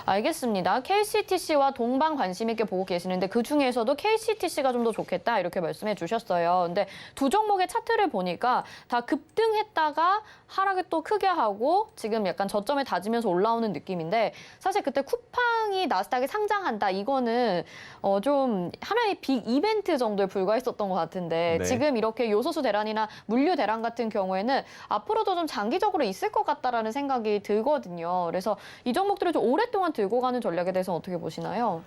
B: 알겠습니다. KCTC와 동방 관심 있게 보고 계시는데 그중에서도 KCTC가 좀 더 좋겠다 이렇게 말씀해 주셨어요. 근데 두 종목의 차트를 보니까 다 급등했다가 하락을 또 크게 하고 지금 약간 저점에 다지면서 올라오는 느낌인데 사실 그때 쿠팡이 나스닥에 상장한다 이거는 좀 하나의 빅 이벤트 정도에 불과했었던 것 같은데
C: 네.
B: 지금 이렇게 요소수 대란이나 물류 대란 같은 경우에는 앞으로도 좀 장기적으로 있을 것 같다라는 생각이 들거든요. 그래서 이 종목들을 좀 오랫동안 들고 가는 전략에 대해서 어떻게 보시나요?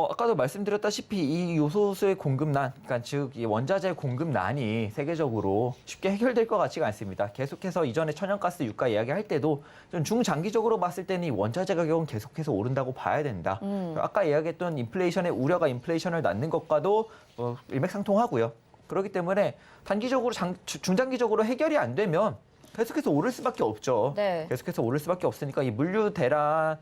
C: 아까도 말씀드렸다시피 이 요소수의 공급난, 그러니까 즉 이 원자재 공급난이 세계적으로 쉽게 해결될 것 같지가 않습니다. 계속해서 이전에 천연가스 유가 이야기할 때도 좀 중장기적으로 봤을 때는 이 원자재 가격은 계속해서 오른다고 봐야 된다. 아까 이야기했던 인플레이션의 우려가 인플레이션을 낳는 것과도 일맥상통하고요. 그렇기 때문에 단기적으로 중장기적으로 해결이 안 되면 계속해서 오를 수밖에 없죠.
B: 네.
C: 계속해서 오를 수밖에 없으니까 이 물류 대란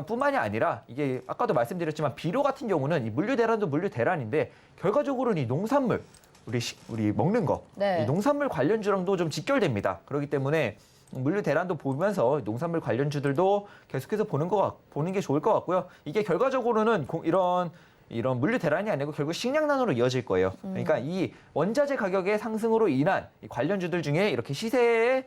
C: 뿐만이 아니라 이게 아까도 말씀드렸지만 비료 같은 경우는 이 물류 대란도 물류 대란인데 결과적으로는 이 농산물 우리 먹는 거
B: 네.
C: 이 농산물 관련주랑도 좀 직결됩니다. 그렇기 때문에 물류 대란도 보면서 농산물 관련주들도 계속해서 보는 게 좋을 것 같고요. 이게 결과적으로는 이런 물류 대란이 아니고 결국 식량난으로 이어질 거예요. 그러니까 이 원자재 가격의 상승으로 인한 이 관련주들 중에 이렇게 시세에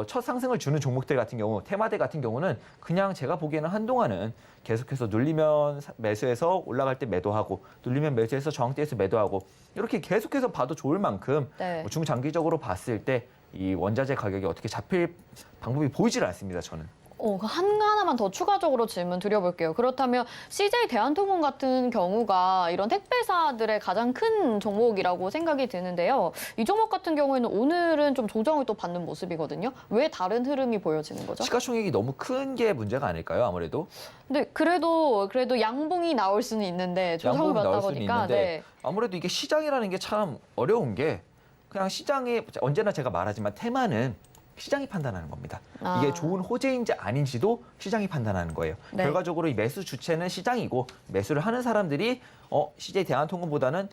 C: 첫 상승을 주는 종목들 같은 경우, 테마대 같은 경우는 그냥 제가 보기에는 한동안은 계속해서 눌리면 매수해서 올라갈 때 매도하고 눌리면 매수해서 저항대에서 매도하고 이렇게 계속해서 봐도 좋을 만큼
B: 네.
C: 중장기적으로 봤을 때 이 원자재 가격이 어떻게 잡힐 방법이 보이질 않습니다. 저는.
B: 하나만 더 추가적으로 질문 드려볼게요. 그렇다면 CJ 대한통운 같은 경우가 이런 택배사들의 가장 큰 종목이라고 생각이 드는데요. 이 종목 같은 경우에는 오늘은 좀 조정을 또 받는 모습이거든요. 왜 다른 흐름이 보여지는 거죠?
C: 시가총액이 너무 큰 게 문제가 아닐까요? 아무래도.
B: 근데 그래도 양봉이 나올 수는 있는데 조정을
C: 양봉이
B: 받다
C: 나올 수는
B: 보니까
C: 있는데 아무래도 이게 시장이라는 게 참 어려운 게 그냥 시장에 언제나 제가 말하지만 테마는 시장이 판단하는 겁니다. 이게 좋은 호재인지 아닌지도 시장이 판단하는 거예요.
B: 네.
C: 결과적으로 이 매수 주체는 시장이고 매수를 하는 사람들이 CJ 대한통운보다는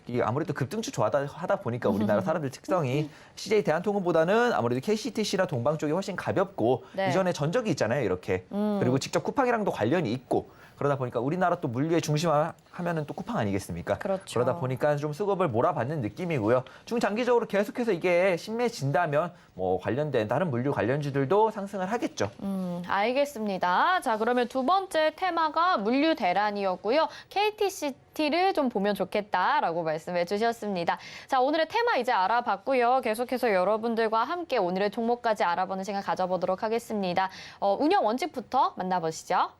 C: 이게 아무래도 급등주 좋아하다 보니까 우리나라 사람들 특성이 CJ 대한통운보다는 아무래도 KCTC나 동방 쪽이 훨씬 가볍고
B: 네.
C: 이전에 전적이 있잖아요, 이렇게. 그리고 직접 쿠팡이랑도 관련이 있고 그러다 보니까 우리나라 또 물류의 중심하면은 또 쿠팡 아니겠습니까?
B: 그렇죠.
C: 그러다 보니까 좀 수급을 몰아받는 느낌이고요. 중장기적으로 계속해서 이게 심해진다면 뭐 관련된 다른 물류 관련주들도 상승을 하겠죠.
B: 알겠습니다. 자, 그러면 두 번째 테마가 물류 대란이었고요. KTCT를 좀 보면 좋겠다라고 말씀해 주셨습니다. 자, 오늘의 테마 이제 알아봤고요. 계속해서 여러분들과 함께 오늘의 종목까지 알아보는 시간 가져보도록 하겠습니다. 운영 원칙부터 만나보시죠.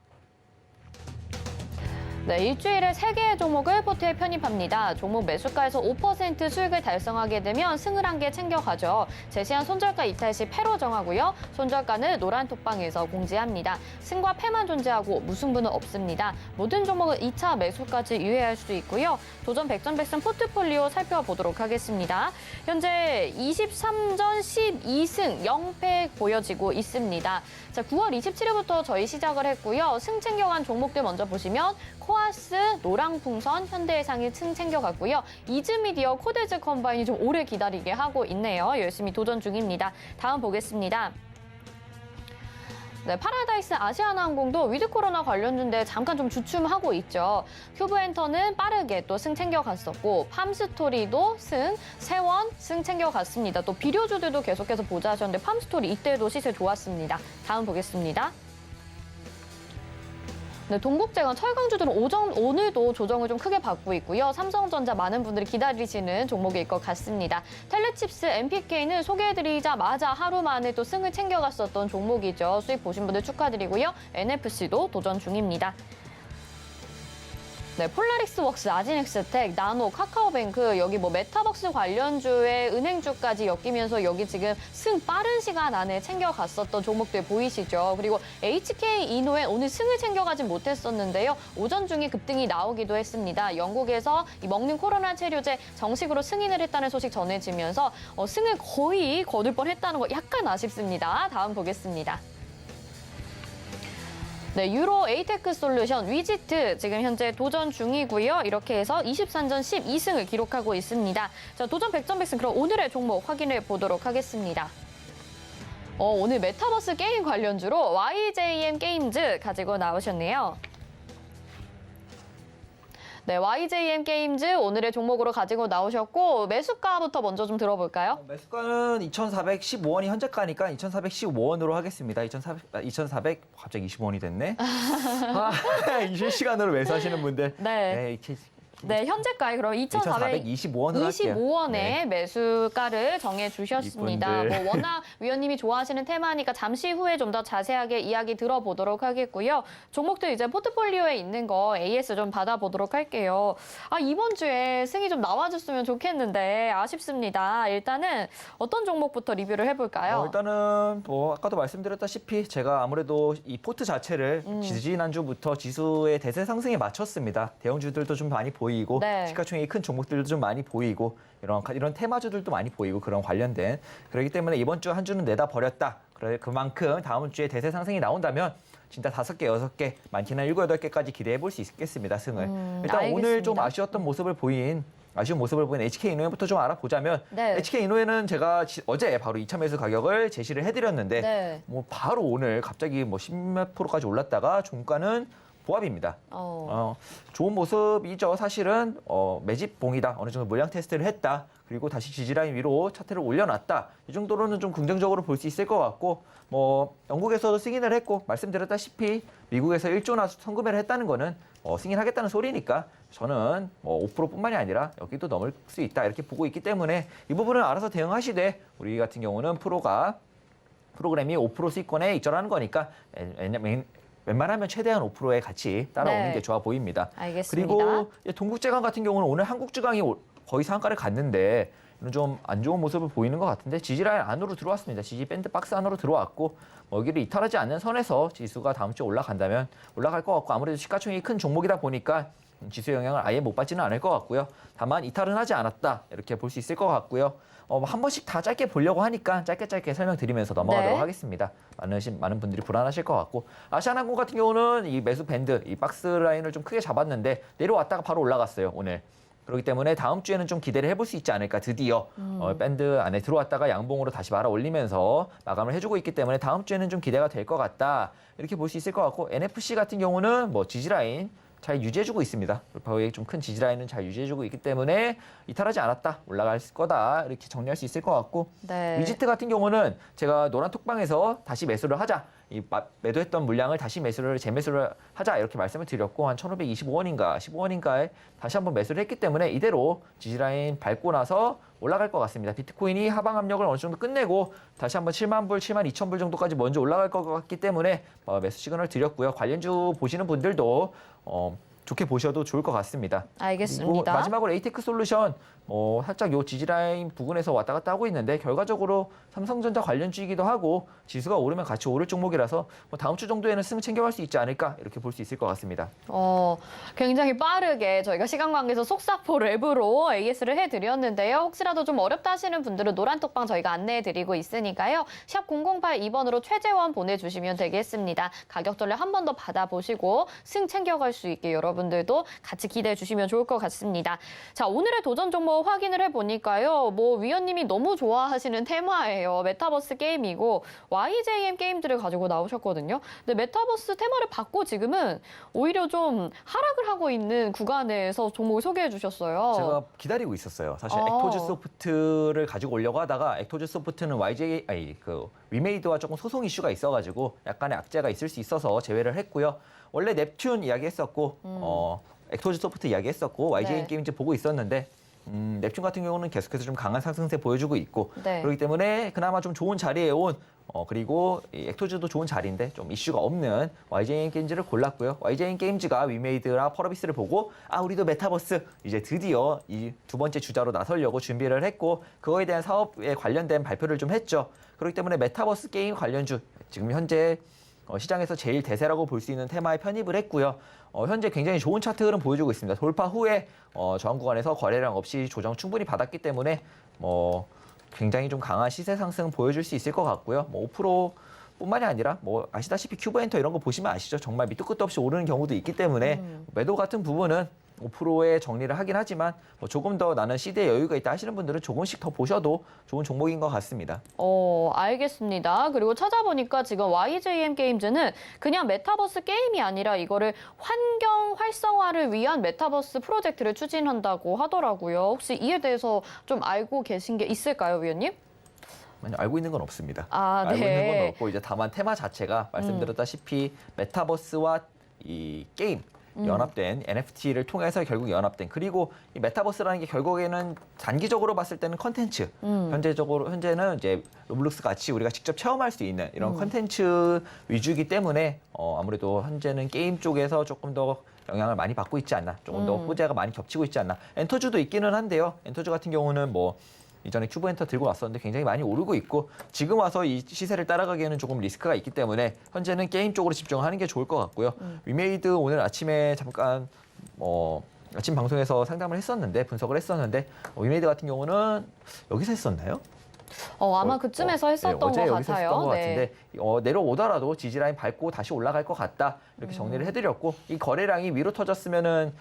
B: 네, 일주일에 3개의 종목을 포트에 편입합니다. 종목 매수가에서 5% 수익을 달성하게 되면 승을 한 개 챙겨가죠. 제시한 손절가 이탈 시 패로 정하고요. 손절가는 노란 톡방에서 공지합니다. 승과 패만 존재하고 무승부는 없습니다. 모든 종목은 2차 매수까지 유예할 수 있고요. 도전 백전백승 포트폴리오 살펴보도록 하겠습니다. 현재 23전 12승 0패 보여지고 있습니다. 자, 9월 27일부터 저희 시작을 했고요. 승 챙겨간 종목들 먼저 보시면 코아스, 노랑풍선, 현대해상이 승 챙겨갔고요. 이즈미디어, 코데즈 컴바인이 좀 오래 기다리게 하고 있네요. 열심히 도전 중입니다. 다음 보겠습니다. 네, 파라다이스 아시아나항공도 위드 코로나 관련주인데 잠깐 좀 주춤하고 있죠. 큐브엔터는 빠르게 또 승 챙겨갔었고 팜스토리도 승, 세원 승 챙겨갔습니다. 또 비료주들도 계속해서 보자 하셨는데 팜스토리 이때도 시세 좋았습니다. 다음 보겠습니다. 네, 동국제건 철강주들은 오늘도 조정을 좀 크게 받고 있고요. 삼성전자 많은 분들이 기다리시는 종목일 것 같습니다. 텔레칩스, MPK는 소개해드리자마자 하루 만에 또 승을 챙겨갔었던 종목이죠. 수익 보신 분들 축하드리고요. NFC도 도전 중입니다. 네, 폴라릭스웍스, 아진엑스텍, 나노, 카카오뱅크 여기 뭐 메타버스 관련주의 은행주까지 엮이면서 여기 지금 승 빠른 시간 안에 챙겨갔었던 종목들 보이시죠? 그리고 HK 이노에 오늘 승을 챙겨가진 못했었는데요. 오전 중에 급등이 나오기도 했습니다. 영국에서 이 먹는 코로나 치료제 정식으로 승인을 했다는 소식 전해지면서 승을 거의 거둘 뻔했다는 거 약간 아쉽습니다. 다음 보겠습니다. 네, 유로 에이테크 솔루션 위지트 지금 현재 도전 중이고요. 이렇게 해서 23전 12승을 기록하고 있습니다. 자, 도전 백전백승 그럼 오늘의 종목 확인해 보도록 하겠습니다. 오늘 메타버스 게임 관련주로 YJM 게임즈 가지고 나오셨네요. 네, YJM 게임즈 오늘의 종목으로 가지고 나오셨고 매수가부터 먼저 좀 들어볼까요?
C: 매수가는 2,415원이 현재가니까 2,415원으로 하겠습니다. 2,400 갑자기 25원이 됐네. 이 실시간으로 매수하시는 분들.
B: 네. 네, 현재가에 그럼 2,425원으로 25원의
C: 네.
B: 매수가를 정해주셨습니다. 뭐 워낙 위원님이 좋아하시는 테마니까 잠시 후에 좀 더 자세하게 이야기 들어보도록 하겠고요. 종목들 이제 포트폴리오에 있는 거 AS 좀 받아보도록 할게요. 이번 주에 승이 좀 나와줬으면 좋겠는데 아쉽습니다. 일단은 어떤 종목부터 리뷰를 해볼까요?
C: 일단은 뭐 아까도 말씀드렸다시피 제가 아무래도 이 포트 자체를 지지난주부터 지수의 대세 상승에 맞췄습니다. 대형주들도 좀 많이 보이고
B: 네.
C: 시가총액이 큰 종목들도 좀 많이 보이고 이런 테마주들도 많이 보이고 그런 관련된 그렇기 때문에 이번 주 한 주는 내다 버렸다. 그래 그만큼 다음 주에 대세 상승이 나온다면 진짜 5개, 6개, 많게는 7, 8개까지 기대해 볼 수 있겠습니다. 승을. 일단
B: 알겠습니다.
C: 오늘 좀 아쉬운 모습을 보인 HK 이노엔부터 좀 알아보자면
B: 네.
C: HK 이노엔은 제가 어제 바로 2차 매수 가격을 제시를 해드렸는데
B: 네.
C: 뭐 바로 오늘 갑자기 뭐 10몇 프로까지 올랐다가 종가는 보합입니다. 좋은 모습이죠. 사실은 매집봉이다. 어느 정도 물량 테스트를 했다. 그리고 다시 지지라인 위로 차트를 올려놨다. 이 정도로는 좀 긍정적으로 볼 수 있을 것 같고 뭐 영국에서도 승인을 했고 말씀드렸다시피 미국에서 1조나 선구매를 했다는 거는 승인하겠다는 소리니까 저는 5%뿐만이 아니라 여기도 넘을 수 있다. 이렇게 보고 있기 때문에 이 부분은 알아서 대응하시되 우리 같은 경우는 프로그램이 5% 수익권에 입절하는 거니까 웬만하면 최대한 5%에 같이 따라오는
B: 네.
C: 게 좋아 보입니다.
B: 알겠습니다.
C: 그리고 동국제강 같은 경우는 오늘 한국주강이 거의 상한가를 갔는데 좀 안 좋은 모습을 보이는 것 같은데 지지라인 안으로 들어왔습니다. 지지 밴드 박스 안으로 들어왔고 여기를 이탈하지 않는 선에서 지수가 다음 주에 올라간다면 올라갈 것 같고 아무래도 시가총액이 큰 종목이다 보니까 지수 영향을 아예 못 받지는 않을 것 같고요. 다만 이탈은 하지 않았다 이렇게 볼 수 있을 것 같고요. 한 번씩 다 짧게 보려고 하니까 짧게 설명드리면서 넘어가도록
B: 네.
C: 하겠습니다. 많은 분들이 불안하실 것 같고 아시아나항공 같은 경우는 이 매수 밴드, 이 박스 라인을 좀 크게 잡았는데 내려왔다가 바로 올라갔어요 오늘. 그렇기 때문에 다음 주에는 좀 기대를 해볼 수 있지 않을까 드디어 밴드 안에 들어왔다가 양봉으로 다시 말아 올리면서 마감을 해주고 있기 때문에 다음 주에는 좀 기대가 될 것 같다 이렇게 볼 수 있을 것 같고 NFC 같은 경우는 뭐 지지라인 잘 유지해주고 있습니다. 거의 좀 큰 지지라인은 잘 유지해주고 있기 때문에 이탈하지 않았다, 올라갈 거다 이렇게 정리할 수 있을 것 같고
B: 네.
C: 위지트 같은 경우는 제가 노란 톡방에서 다시 매수를 하자, 매도했던 물량을 다시 재매수를 하자 이렇게 말씀을 드렸고 한 1,525원인가 15원인가에 다시 한번 매수를 했기 때문에 이대로 지지라인 밟고 나서 올라갈 것 같습니다. 비트코인이 하방 압력을 어느 정도 끝내고 다시 한번 7만 불, 7만 2천 불 정도까지 먼저 올라갈 것 같기 때문에 매수 시그널을 드렸고요. 관련주 보시는 분들도 좋게 보셔도 좋을 것 같습니다.
B: 알겠습니다.
C: 그리고 마지막으로 에이테크 솔루션 살짝 요 지지라인 부근에서 왔다 갔다 하고 있는데 결과적으로 삼성전자 관련주이기도 하고 지수가 오르면 같이 오를 종목이라서 다음 주 정도에는 승 챙겨갈 수 있지 않을까 이렇게 볼 수 있을 것 같습니다.
B: 굉장히 빠르게 저희가 시간 관계에서 속사포 랩으로 AS를 해드렸는데요. 혹시라도 좀 어렵다 하시는 분들은 노란톡방 저희가 안내해드리고 있으니까요. 샵 0082번으로 최재원 보내주시면 되겠습니다. 가격 전략 한 번 더 받아보시고 승 챙겨갈 수 있게 여러분들도 같이 기대해 주시면 좋을 것 같습니다. 자, 오늘의 도전 종목 확인을 해보니까요. 위원님이 너무 좋아하시는 테마예요. 메타버스 게임이고 YJM 게임들을 가지고 나오셨거든요. 근데 메타버스 테마를 받고 지금은 오히려 좀 하락을 하고 있는 구간에서 종목을 소개해 주셨어요.
C: 제가 기다리고 있었어요. 사실 액토즈 소프트를 가지고 오려고 하다가 액토즈 소프트는 위메이드와 조금 소송 이슈가 있어가지고 약간의 악재가 있을 수 있어서 제외를 했고요. 원래 넵튠 이야기했었고 액토즈 소프트 이야기했었고 YJM
B: 네.
C: 게임즈 보고 있었는데 넵튠 같은 경우는 계속해서 좀 강한 상승세 보여주고 있고
B: 네.
C: 그렇기 때문에 그나마 좀 좋은 자리에 온 그리고 이 액토즈도 좋은 자리인데 좀 이슈가 없는 YJM 게임즈를 골랐고요. YJM 게임즈가 위메이드라 펄어비스를 보고 우리도 메타버스 이제 드디어 이 두 번째 주자로 나서려고 준비를 했고 그거에 대한 사업에 관련된 발표를 좀 했죠. 그렇기 때문에 메타버스 게임 관련주 지금 현재 시장에서 제일 대세라고 볼 수 있는 테마에 편입을 했고요. 현재 굉장히 좋은 차트 흐름 보여주고 있습니다. 돌파 후에 저항 구간에서 거래량 없이 조정 충분히 받았기 때문에 굉장히 좀 강한 시세 상승 보여줄 수 있을 것 같고요. 5%뿐만이 아니라 아시다시피 큐브엔터 이런 거 보시면 아시죠? 정말 밑도 끝도 없이 오르는 경우도 있기 때문에 매도 같은 부분은 5%의 정리를 하긴 하지만 조금 더 나는 시대에 여유가 있다 하시는 분들은 조금씩 더 보셔도 좋은 종목인 것 같습니다.
B: 알겠습니다. 그리고 찾아보니까 지금 YJM 게임즈는 그냥 메타버스 게임이 아니라 이거를 환경 활성화를 위한 메타버스 프로젝트를 추진한다고 하더라고요. 혹시 이에 대해서 좀 알고 계신 게 있을까요, 위원님?
C: 알고 있는 건 없습니다.
B: 네.
C: 알고 있는 건 없고 이제 다만 테마 자체가 말씀드렸다시피 메타버스와 이 게임 연합된 NFT를 통해서 결국 연합된 그리고 이 메타버스라는 게 결국에는 단기적으로 봤을 때는 컨텐츠 현재는 이제 로블록스 같이 우리가 직접 체험할 수 있는 이런 컨텐츠 위주이기 때문에 아무래도 현재는 게임 쪽에서 조금 더 영향을 많이 받고 있지 않나 조금 더 호재가 많이 겹치고 있지 않나 엔터주도 있기는 한데요. 엔터주 같은 경우는 이전에 큐브엔터 들고 왔었는데 굉장히 많이 오르고 있고 지금 와서 이 시세를 따라가기에는 조금 리스크가 있기 때문에 현재는 게임 쪽으로 집중하는 게 좋을 것 같고요. 위메이드 오늘 아침에 잠깐 아침 방송에서 상담을 했었는데 분석을 했었는데 위메이드 같은 경우는 여기서 했었나요?
B: 아마 그쯤에서 했었던 것
C: 어제
B: 같아요.
C: 여기서 했었던 것
B: 네.
C: 같은데 내려오더라도 지지라인 밟고 다시 올라갈 것 같다 이렇게 정리를 해드렸고 이 거래량이 위로 터졌으면은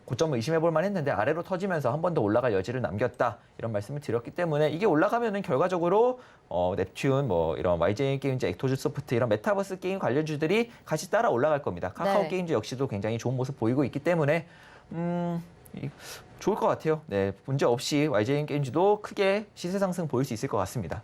C: 고점을 의심해볼 만했는데 아래로 터지면서 한 번 더 올라갈 여지를 남겼다 이런 말씀을 드렸기 때문에 이게 올라가면은 결과적으로 넵튠 이런 YJ 게임즈, 액토즈 소프트 이런 메타버스 게임 관련주들이 같이 따라 올라갈 겁니다. 카카오
B: 네.
C: 게임즈 역시도 굉장히 좋은 모습 보이고 있기 때문에 좋을 것 같아요. 네, 문제 없이 YJ 게임즈도 크게 시세 상승 보일 수 있을 것 같습니다.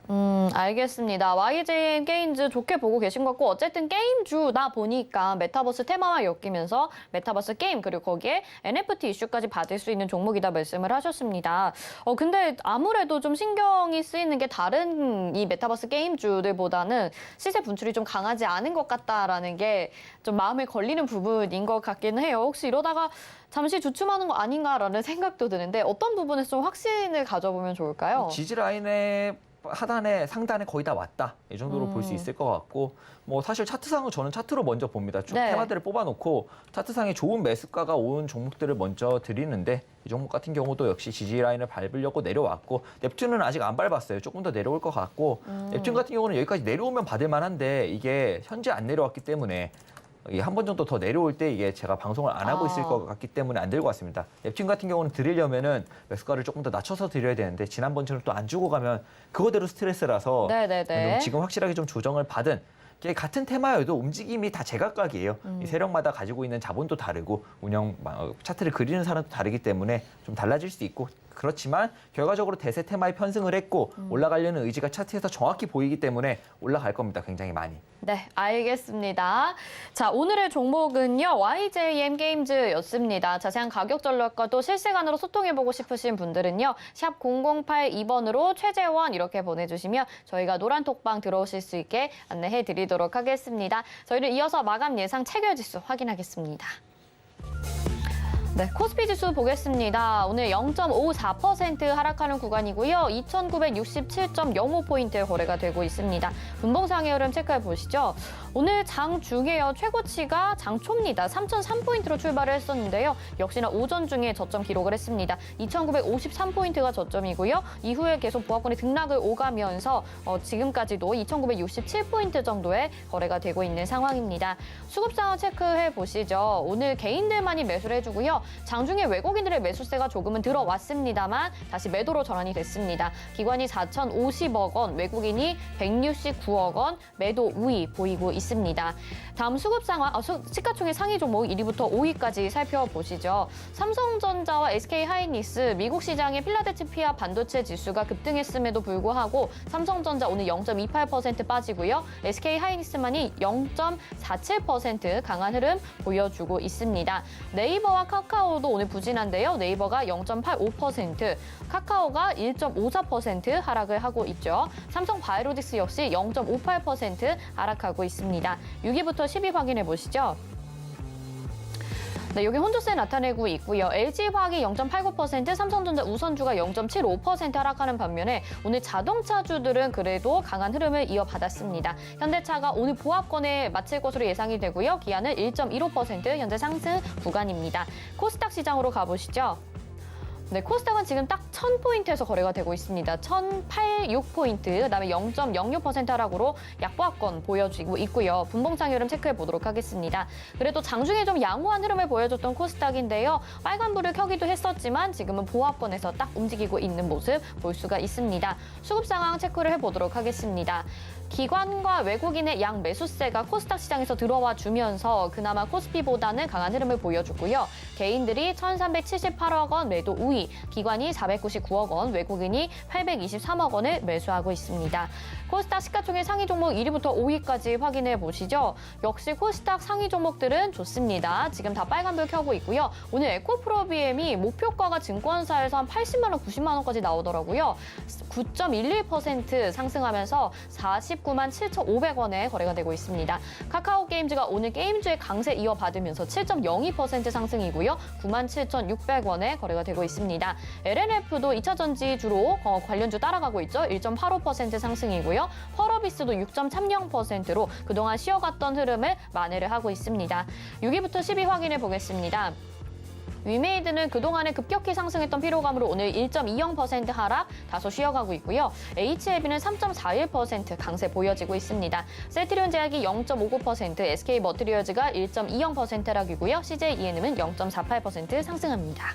B: 알겠습니다. YJM 게임즈 좋게 보고 계신 것 같고 어쨌든 게임주다 보니까 메타버스 테마와 엮이면서 메타버스 게임 그리고 거기에 NFT 이슈까지 받을 수 있는 종목이다 말씀을 하셨습니다. 근데 아무래도 좀 신경이 쓰이는 게 다른 이 메타버스 게임주들보다는 시세 분출이 좀 강하지 않은 것 같다라는 게 좀 마음에 걸리는 부분인 것 같긴 해요. 혹시 이러다가 잠시 주춤하는 거 아닌가라는 생각도 드는데 어떤 부분에서 좀 확신을 가져보면 좋을까요?
C: 지지라인의 하단에 상단에 거의 다 왔다 이 정도로 볼 수 있을 것 같고 사실 차트상은 저는 차트로 먼저 봅니다. 쭉
B: 네.
C: 테마들을 뽑아놓고 차트상에 좋은 매수가가 온 종목들을 먼저 드리는데 이 종목 같은 경우도 역시 지지라인을 밟으려고 내려왔고 넵튠은 아직 안 밟았어요. 조금 더 내려올 것 같고 넵튠 같은 경우는 여기까지 내려오면 받을 만한데 이게 현재 안 내려왔기 때문에 한 번 정도 더 내려올 때 이게 제가 방송을 안 하고 있을 것 같기 때문에 안 들고 왔습니다. 넵튠 같은 경우는 드리려면은 매수가를 조금 더 낮춰서 드려야 되는데 지난번처럼 또 안 주고 가면 그거대로 스트레스라서
B: 네네네.
C: 지금 확실하게 좀 조정을 받은 이게 같은 테마여도 움직임이 다 제각각이에요. 이 세력마다 가지고 있는 자본도 다르고 운영 차트를 그리는 사람도 다르기 때문에 좀 달라질 수 있고 그렇지만 결과적으로 대세 테마에 편승을 했고 올라가려는 의지가 차트에서 정확히 보이기 때문에 올라갈 겁니다. 굉장히 많이.
B: 네, 알겠습니다. 자, 오늘의 종목은요, YJM 게임즈였습니다. 자세한 가격 전략과 또 실시간으로 소통해보고 싶으신 분들은요, 샵 0082번으로 최재원 이렇게 보내주시면 저희가 노란 톡방 들어오실 수 있게 안내해드리도록 하겠습니다. 저희는 이어서 마감 예상 체결지수 확인하겠습니다. 네, 코스피 지수 보겠습니다. 오늘 0.54% 하락하는 구간이고요. 2,967.05포인트 거래가 되고 있습니다. 분봉상의 흐름 체크해 보시죠. 오늘 장 중에요. 최고치가 장 초입니다. 3,003포인트로 출발을 했었는데요. 역시나 오전 중에 저점 기록을 했습니다. 2,953포인트가 저점이고요. 이후에 계속 보합권이 등락을 오가면서 지금까지도 2,967포인트 정도의 거래가 되고 있는 상황입니다. 수급 상황 체크해 보시죠. 오늘 개인들만이 매수를 해주고요. 장중에 외국인들의 매수세가 조금은 들어왔습니다만 다시 매도로 전환이 됐습니다. 기관이 4,050억 원, 외국인이 169억 원 매도 우위 보이고 있습니다. 다음 수급 상황, 시가총액 상위 종목 1위부터 5위까지 살펴보시죠. 삼성전자와 SK하이닉스, 미국 시장의 필라델피아 반도체 지수가 급등했음에도 불구하고 삼성전자 오늘 0.28% 빠지고요. SK하이닉스만이 0.47% 강한 흐름 보여주고 있습니다. 네이버와 카카오도 오늘 부진한데요. 네이버가 0.85%, 카카오가 1.54% 하락을 하고 있죠. 삼성바이오로직스 역시 0.58% 하락하고 있습니다. 6위부터 10위 확인해 보시죠. 네, 여기 혼조세 나타내고 있고요. LG화학이 0.89%, 삼성전자 우선주가 0.75% 하락하는 반면에 오늘 자동차주들은 그래도 강한 흐름을 이어받았습니다. 현대차가 오늘 보합권에 마칠 것으로 예상이 되고요. 기아는 1.15% 현재 상승 구간입니다. 코스닥 시장으로 가보시죠. 네, 코스닥은 지금 딱 1,000포인트에서 거래가 되고 있습니다. 1,086포인트, 그다음에 0.06% 하락으로 약보합권 보여주고 있고요. 분봉상 흐름 체크해 보도록 하겠습니다. 그래도 장중에 좀 양호한 흐름을 보여줬던 코스닥인데요. 빨간불을 켜기도 했었지만 지금은 보합권에서 딱 움직이고 있는 모습 볼 수가 있습니다. 수급 상황 체크를 해보도록 하겠습니다. 기관과 외국인의 양 매수세가 코스닥 시장에서 들어와 주면서 그나마 코스피보다는 강한 흐름을 보여주고요. 개인들이 1,378억 원 매도 우위, 기관이 499억 원, 외국인이 823억 원을 매수하고 있습니다. 코스닥 시가총액 상위 종목 1위부터 5위까지 확인해 보시죠. 역시 코스닥 상위 종목들은 좋습니다. 지금 다 빨간불 켜고 있고요. 오늘 에코프로비엠이 목표가가 증권사에서 한 80만 원, 90만 원까지 나오더라고요. 9.11% 상승하면서 49만 7,500원에 거래가 되고 있습니다. 카카오게임즈가 오늘 게임주의 강세 이어받으면서 7.02% 상승이고요. 9만 7,600원에 거래가 되고 있습니다. LNF도 2차전지 주로 관련주 따라가고 있죠. 1.85% 상승이고요. 펄어비스도 6.30%로 그동안 쉬어갔던 흐름을 만회를 하고 있습니다. 6위부터 10위 확인해 보겠습니다. 위메이드는 그동안에 급격히 상승했던 피로감으로 오늘 1.20% 하락, 다소 쉬어가고 있고요. HLB는 3.41% 강세 보여지고 있습니다. 셀트리온 제약이 0.59%, SK머티리얼즈가 1.20% 하락이고요. CJENM은 0.48% 상승합니다.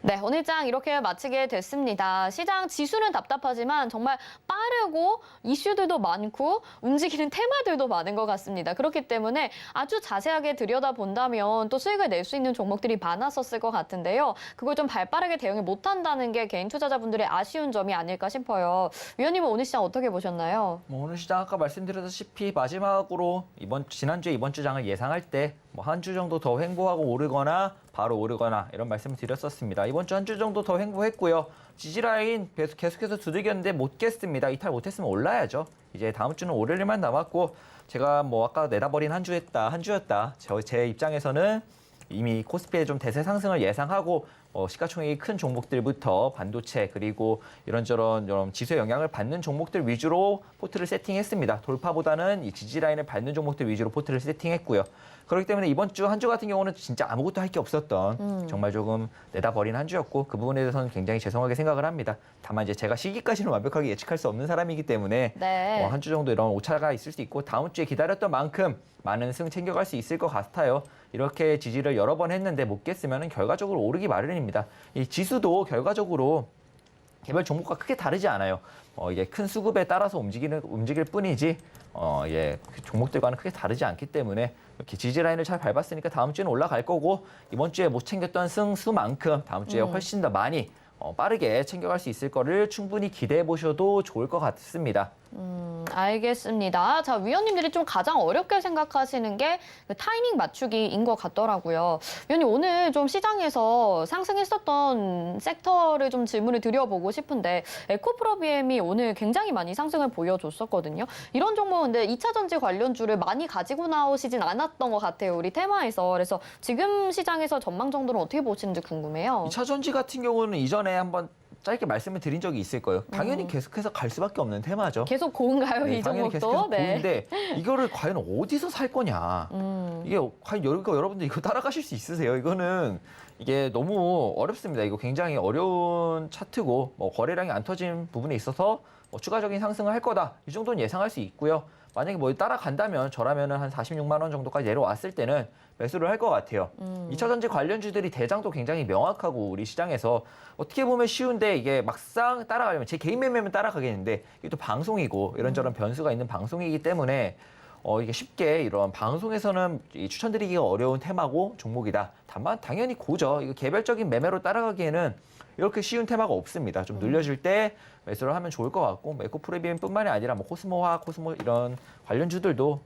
B: 네, 오늘 장 이렇게 마치게 됐습니다. 시장 지수는 답답하지만 정말 빠르고 이슈들도 많고 움직이는 테마들도 많은 것 같습니다. 그렇기 때문에 아주 자세하게 들여다본다면 또 수익을 낼 수 있는 종목들이 많았었을 것 같은데요. 그걸 좀 발빠르게 대응을 못한다는 게 개인 투자자분들의 아쉬운 점이 아닐까 싶어요. 위원님은 오늘 시장 어떻게 보셨나요?
C: 오늘 시장 아까 말씀드렸다시피 마지막으로 지난주에 이번 주 장을 예상할 때 한 주 정도 더 횡보하고 오르거나 바로 오르거나 이런 말씀을 드렸었습니다. 이번 주 한 주 정도 더 횡보했고요. 지지라인 계속해서 두들겼는데 못 깼습니다. 이탈 못했으면 올라야죠. 이제 다음 주는 오를 일만 남았고 제가 아까 내다버린 한 주였다. 제 입장에서는 이미 코스피의 좀 대세 상승을 예상하고 시가총액이 큰 종목들부터 반도체 그리고 이런 지수의 영향을 받는 종목들 위주로 포트를 세팅했습니다. 돌파보다는 이 지지라인을 밟는 종목들 위주로 포트를 세팅했고요. 그렇기 때문에 이번 주 한 주 같은 경우는 진짜 아무것도 할 게 없었던 정말 조금 내다버린 한 주였고 그 부분에 대해서는 굉장히 죄송하게 생각을 합니다. 다만 이제 제가 시기까지는 완벽하게 예측할 수 없는 사람이기 때문에
B: 네.
C: 한 주 정도 이런 오차가 있을 수 있고 다음 주에 기다렸던 만큼 많은 승 챙겨갈 수 있을 것 같아요. 이렇게 지지를 여러 번 했는데 못 깼으면 결과적으로 오르기 마련입니다. 이 지수도 결과적으로 개별 종목과 크게 다르지 않아요. 이게 큰 수급에 따라서 움직일 뿐이지 그 종목들과는 크게 다르지 않기 때문에 이렇게 지지 라인을 잘 밟았으니까 다음 주에는 올라갈 거고 이번 주에 못 챙겼던 승수만큼 다음 주에 훨씬 더 많이 빠르게 챙겨갈 수 있을 거를 충분히 기대해 보셔도 좋을 것 같습니다.
B: 알겠습니다. 자, 위원님들이 좀 가장 어렵게 생각하시는 게 그 타이밍 맞추기인 것 같더라고요. 위원님, 오늘 좀 시장에서 상승했었던 섹터를 좀 질문을 드려보고 싶은데 에코프로비엠이 오늘 굉장히 많이 상승을 보여줬었거든요. 이런 종목은 근데 2차 전지 관련주를 많이 가지고 나오시진 않았던 것 같아요. 우리 테마에서. 그래서 지금 시장에서 전망 정도는 어떻게 보시는지 궁금해요.
C: 2차 전지 같은 경우는 이전에 한번 짧게 말씀을 드린 적이 있을 거예요. 당연히 계속해서 갈 수밖에 없는 테마죠.
B: 계속 고운가요,
C: 네,
B: 이
C: 당연히
B: 종목도?
C: 계속해서 보이는데 이거를 과연 어디서 살 거냐. 이게 과연 여러분들 이거 따라가실 수 있으세요? 이거는 이게 너무 어렵습니다. 이거 굉장히 어려운 차트고 뭐 거래량이 안 터진 부분에 있어서 뭐 추가적인 상승을 할 거다. 이 정도는 예상할 수 있고요. 만약에 뭐 따라간다면 저라면은 한 46만 원 정도까지 내려왔을 때는 매수를 할 것 같아요. 2차 전지 관련주들이 대장도 굉장히 명확하고 우리 시장에서 어떻게 보면 쉬운데 이게 막상 따라가려면 제 개인 매매면 따라가겠는데 이게 또 방송이고 이런저런 변수가 있는 방송이기 때문에 이게 쉽게 이런 방송에서는 이 추천드리기가 어려운 테마고 종목이다. 다만 당연히 고죠. 이거 개별적인 매매로 따라가기에는 이렇게 쉬운 테마가 없습니다. 좀 늘려줄 때 매수를 하면 좋을 것 같고 에코프로비엠뿐만이 아니라 뭐 코스모화, 코스모 이런 관련주들도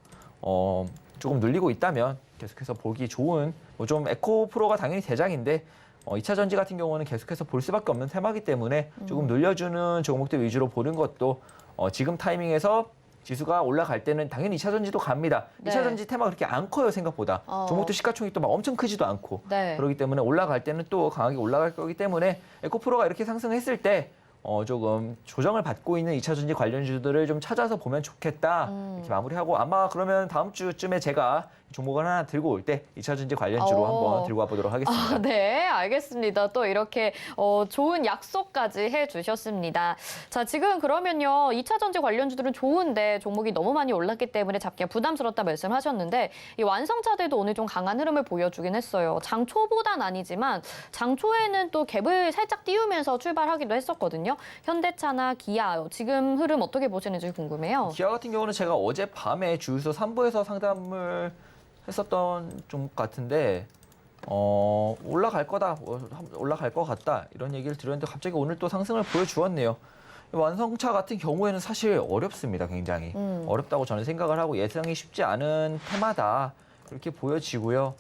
C: 조금 늘리고 있다면 계속해서 보기 좋은 뭐 좀 에코프로가 당연히 대장인데 2차 전지 같은 경우는 계속해서 볼 수밖에 없는 테마이기 때문에 조금 늘려주는 종목들 위주로 보는 것도 지금 타이밍에서 지수가 올라갈 때는 당연히 2차 전지도 갑니다.
B: 네.
C: 2차 전지 테마가 그렇게 안 커요, 생각보다. 종목도 시가총액도 막 엄청 크지도 않고.
B: 네.
C: 그렇기 때문에 올라갈 때는 또 강하게 올라갈 거기 때문에 에코프로가 이렇게 상승했을 때 조금 조정을 받고 있는 2차 전지 관련주들을 좀 찾아서 보면 좋겠다. 이렇게 마무리하고 아마 그러면 다음 주쯤에 제가 종목을 하나 들고 올 때 2차 전지 관련주로 한번 들고 와보도록 하겠습니다.
B: 네, 알겠습니다. 또 이렇게 좋은 약속까지 해주셨습니다. 자, 지금 그러면요. 2차 전지 관련주들은 좋은데 종목이 너무 많이 올랐기 때문에 잡기가 부담스럽다 말씀하셨는데 이 완성차들도 오늘 좀 강한 흐름을 보여주긴 했어요. 장 초보단 아니지만 장 초에는 또 갭을 살짝 띄우면서 출발하기도 했었거든요. 현대차나 기아, 지금 흐름 어떻게 보시는지 궁금해요.
C: 기아 같은 경우는 제가 어젯밤에 주유소 3부에서 상담을 했었던 종목 같은데 올라갈 거다, 올라갈 것 같다 이런 얘기를 드렸는데 갑자기 오늘 또 상승을 보여주었네요. 완성차 같은 경우에는 사실 어렵습니다. 굉장히 어렵다고 저는 생각을 하고 예상이 쉽지 않은 테마다 그렇게 보여지고요.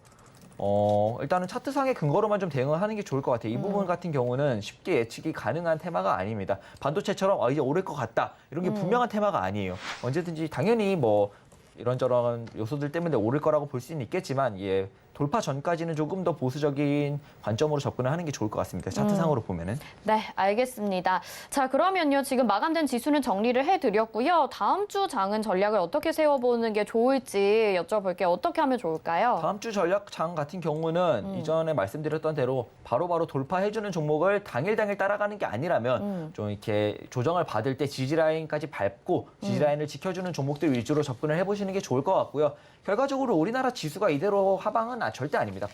C: 일단은 차트상의 근거로만 좀 대응을 하는 게 좋을 것 같아요. 이 부분 같은 경우는 쉽게 예측이 가능한 테마가 아닙니다. 반도체처럼 이제 오를 것 같다 이런 게 분명한 테마가 아니에요. 언제든지 당연히 뭐 이런저런 요소들 때문에 오를 거라고 볼 수는 있겠지만 돌파 전까지는 조금 더 보수적인 관점으로 접근을 하는 게 좋을 것 같습니다. 차트상으로 보면은.
B: 네, 알겠습니다. 자, 그러면요. 지금 마감된 지수는 정리를 해드렸고요. 다음 주 장은 전략을 어떻게 세워보는 게 좋을지 여쭤볼게요. 어떻게 하면 좋을까요?
C: 다음 주 전략장 같은 경우는 이전에 말씀드렸던 대로 바로바로 돌파해주는 종목을 당일 따라가는 게 아니라면 좀 이렇게 조정을 받을 때 지지라인까지 밟고 지지라인을 지켜주는 종목들 위주로 접근을 해보시는 게 좋을 것 같고요. 결과적으로 우리나라 지수가 이대로 하방은 절대 아닙니다.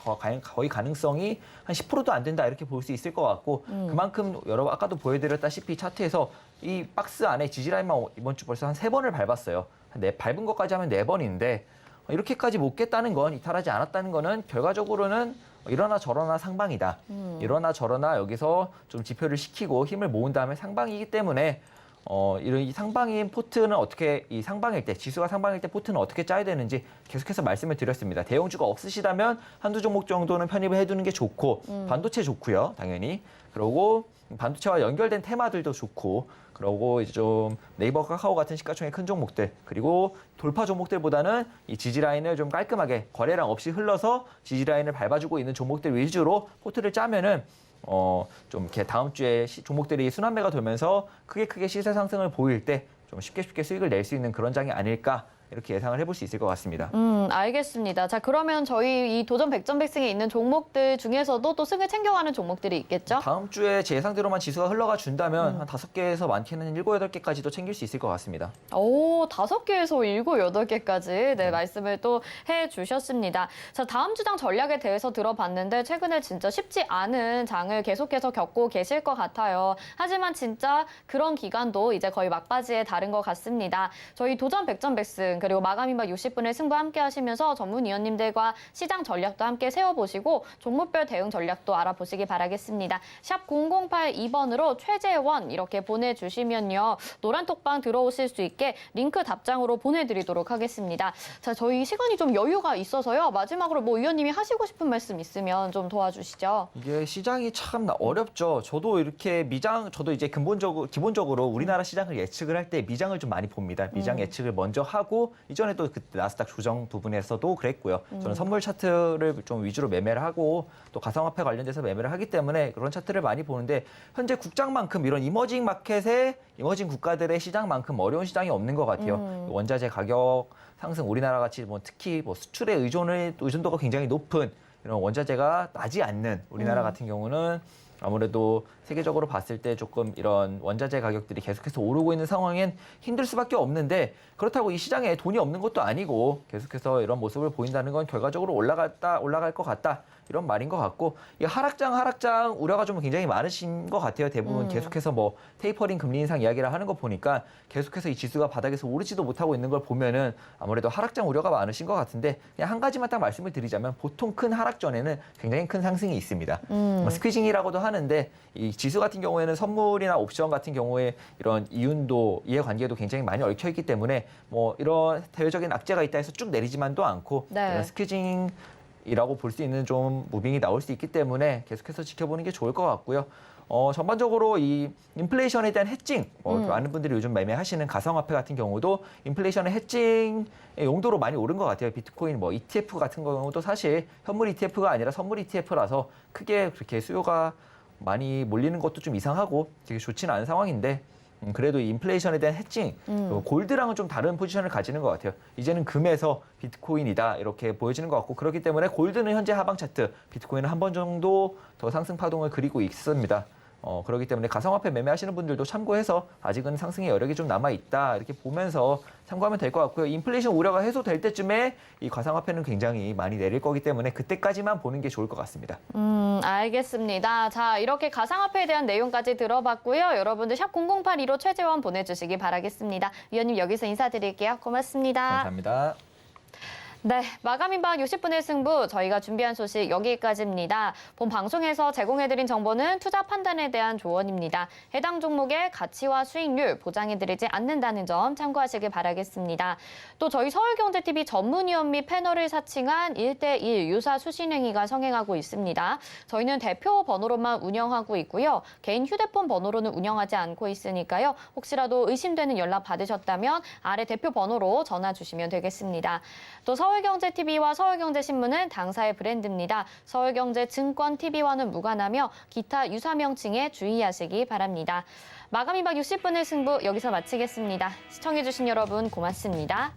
C: 거의 가능성이 한 10%도 안 된다 이렇게 볼 수 있을 것 같고 그만큼 여러분 아까도 보여드렸다시피 차트에서 이 박스 안에 지지라인만 이번 주 벌써 한 3번을 밟았어요. 밟은 것까지 하면 4번인데 이렇게까지 못 깼다는 건 이탈하지 않았다는 거는 결과적으로는 이러나 저러나 상방이다. 이러나 저러나 여기서 좀 지표를 시키고 힘을 모은 다음에 상방이기 때문에 이런 이 상방인 포트는 어떻게 이 상방일 때 지수가 상방일 때 포트는 어떻게 짜야 되는지 계속해서 말씀을 드렸습니다. 대형주가 없으시다면 한두 종목 정도는 편입을 해두는 게 좋고 반도체 좋고요, 당연히. 그리고 반도체와 연결된 테마들도 좋고 그리고 이제 좀 네이버, 카카오 같은 시가총액 큰 종목들 그리고 돌파 종목들보다는 이 지지라인을 좀 깔끔하게 거래량 없이 흘러서 지지라인을 밟아주고 있는 종목들 위주로 포트를 짜면은 좀 이렇게 다음 주에 종목들이 순환매가 되면서 크게 시세 상승을 보일 때 좀 쉽게 수익을 낼 수 있는 그런 장이 아닐까 이렇게 예상을 해볼 수 있을 것 같습니다.
B: 알겠습니다. 자, 그러면 저희 이 도전 백전백승에 있는 종목들 중에서도 또 승을 챙겨가는 종목들이 있겠죠?
C: 다음 주에 제 예상대로만 지수가 흘러가 준다면 한 5개에서 많게는 7, 8개까지도 챙길 수 있을 것 같습니다.
B: 오, 5개에서 7, 8개까지 네, 말씀을 또 해주셨습니다. 자, 다음 주장 전략에 대해서 들어봤는데 최근에 진짜 쉽지 않은 장을 계속해서 겪고 계실 것 같아요. 하지만 진짜 그런 기간도 이제 거의 막바지에 다른 것 같습니다. 저희 도전 백전백승 시즌 그리고 마감인박 60분의 승부 함께 하시면서 전문위원님들과 시장 전략도 함께 세워보시고 종목별 대응 전략도 알아보시기 바라겠습니다. 샵 0082번으로 최재원 이렇게 보내주시면요. 노란톡방 들어오실 수 있게 링크 답장으로 보내드리도록 하겠습니다. 자, 저희 시간이 좀 여유가 있어서요. 마지막으로 뭐 위원님이 하시고 싶은 말씀 있으면 좀 도와주시죠.
C: 이게 시장이 참 어렵죠. 저도 이렇게 저도 이제 기본적으로 우리나라 시장을 예측을 할 때 미장을 좀 많이 봅니다. 미장 예측을 먼저 하고 이전에도 그 나스닥 조정 부분에서도 그랬고요. 저는 선물 차트를 좀 위주로 매매를 하고 또 가상화폐 관련돼서 매매를 하기 때문에 그런 차트를 많이 보는데 현재 국장만큼 이런 이머징 국가들의 시장만큼 어려운 시장이 없는 것 같아요. 원자재 가격 상승, 우리나라 같이 뭐 특히 뭐 수출의 의존도가 굉장히 높은 이런 원자재가 나지 않는 우리나라 같은 경우는 아무래도 세계적으로 봤을 때 조금 이런 원자재 가격들이 계속해서 오르고 있는 상황엔 힘들 수밖에 없는데 그렇다고 이 시장에 돈이 없는 것도 아니고 계속해서 이런 모습을 보인다는 건 결과적으로 올라갈 것 같다. 이런 말인 것 같고 이 하락장 우려가 좀 굉장히 많으신 것 같아요. 대부분 계속해서 뭐 테이퍼링 금리 인상 이야기를 하는 거 보니까 계속해서 이 지수가 바닥에서 오르지도 못하고 있는 걸 보면은 아무래도 하락장 우려가 많으신 것 같은데 그냥 한 가지만 딱 말씀을 드리자면 보통 큰 하락 전에는 굉장히 큰 상승이 있습니다. 스퀴징이라고도 하는데 이 지수 같은 경우에는 선물이나 옵션 같은 경우에 이런 이해관계도 굉장히 많이 얽혀 있기 때문에 뭐 이런 대외적인 악재가 있다 해서 쭉 내리지만도 않고
B: 네.
C: 이런 스퀴징 이라고 볼 수 있는 좀 무빙이 나올 수 있기 때문에 계속해서 지켜보는 게 좋을 것 같고요. 전반적으로 이 인플레이션에 대한 해칭, 많은 분들이 요즘 매매하시는 가상화폐 같은 경우도 인플레이션의 해칭의 용도로 많이 오른 것 같아요. 비트코인 뭐 ETF 같은 경우도 사실 현물 ETF가 아니라 선물 ETF라서 크게 그렇게 수요가 많이 몰리는 것도 좀 이상하고 되게 좋지는 않은 상황인데 그래도 이 인플레이션에 대한 해칭, 골드랑은 좀 다른 포지션을 가지는 것 같아요. 이제는 금에서 비트코인이다 이렇게 보여지는 것 같고 그렇기 때문에 골드는 현재 하방 차트, 비트코인은 한 번 정도 더 상승 파동을 그리고 있습니다. 그렇기 때문에 가상화폐 매매하시는 분들도 참고해서 아직은 상승의 여력이 좀 남아있다 이렇게 보면서 참고하면 될 것 같고요. 인플레이션 우려가 해소될 때쯤에 이 가상화폐는 굉장히 많이 내릴 거기 때문에 그때까지만 보는 게 좋을 것 같습니다.
B: 알겠습니다. 자, 이렇게 가상화폐에 대한 내용까지 들어봤고요. 여러분들 샵 0082로 최재원 보내주시기 바라겠습니다. 위원님 여기서 인사드릴게요. 고맙습니다.
C: 감사합니다.
B: 네, 마감인박 60분의 승부 저희가 준비한 소식 여기까지입니다. 본 방송에서 제공해드린 정보는 투자 판단에 대한 조언입니다. 해당 종목의 가치와 수익률 보장해드리지 않는다는 점 참고하시길 바라겠습니다. 또 저희 서울경제TV 전문위원 및 패널을 사칭한 1대1 유사 수신행위가 성행하고 있습니다. 저희는 대표 번호로만 운영하고 있고요. 개인 휴대폰 번호로는 운영하지 않고 있으니까요. 혹시라도 의심되는 연락 받으셨다면 아래 대표 번호로 전화 주시면 되겠습니다. 또 서울경제TV와 서울경제신문은 당사의 브랜드입니다. 서울경제증권TV와는 무관하며 기타 유사 명칭에 주의하시기 바랍니다. 마감인박 60분의 승부 여기서 마치겠습니다. 시청해주신 여러분 고맙습니다.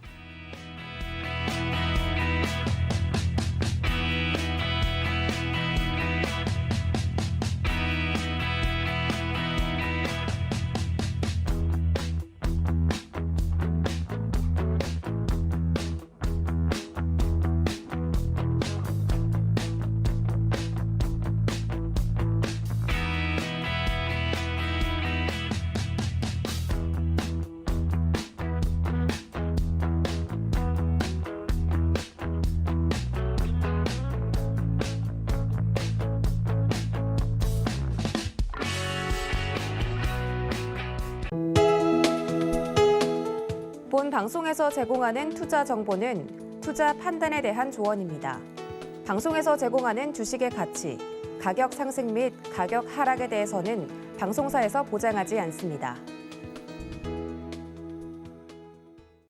A: 본 방송에서 제공하는 투자 정보는 투자 판단에 대한 조언입니다. 방송에서 제공하는 주식의 가치, 가격 상승 및 가격 하락에 대해서는 방송사에서 보장하지 않습니다.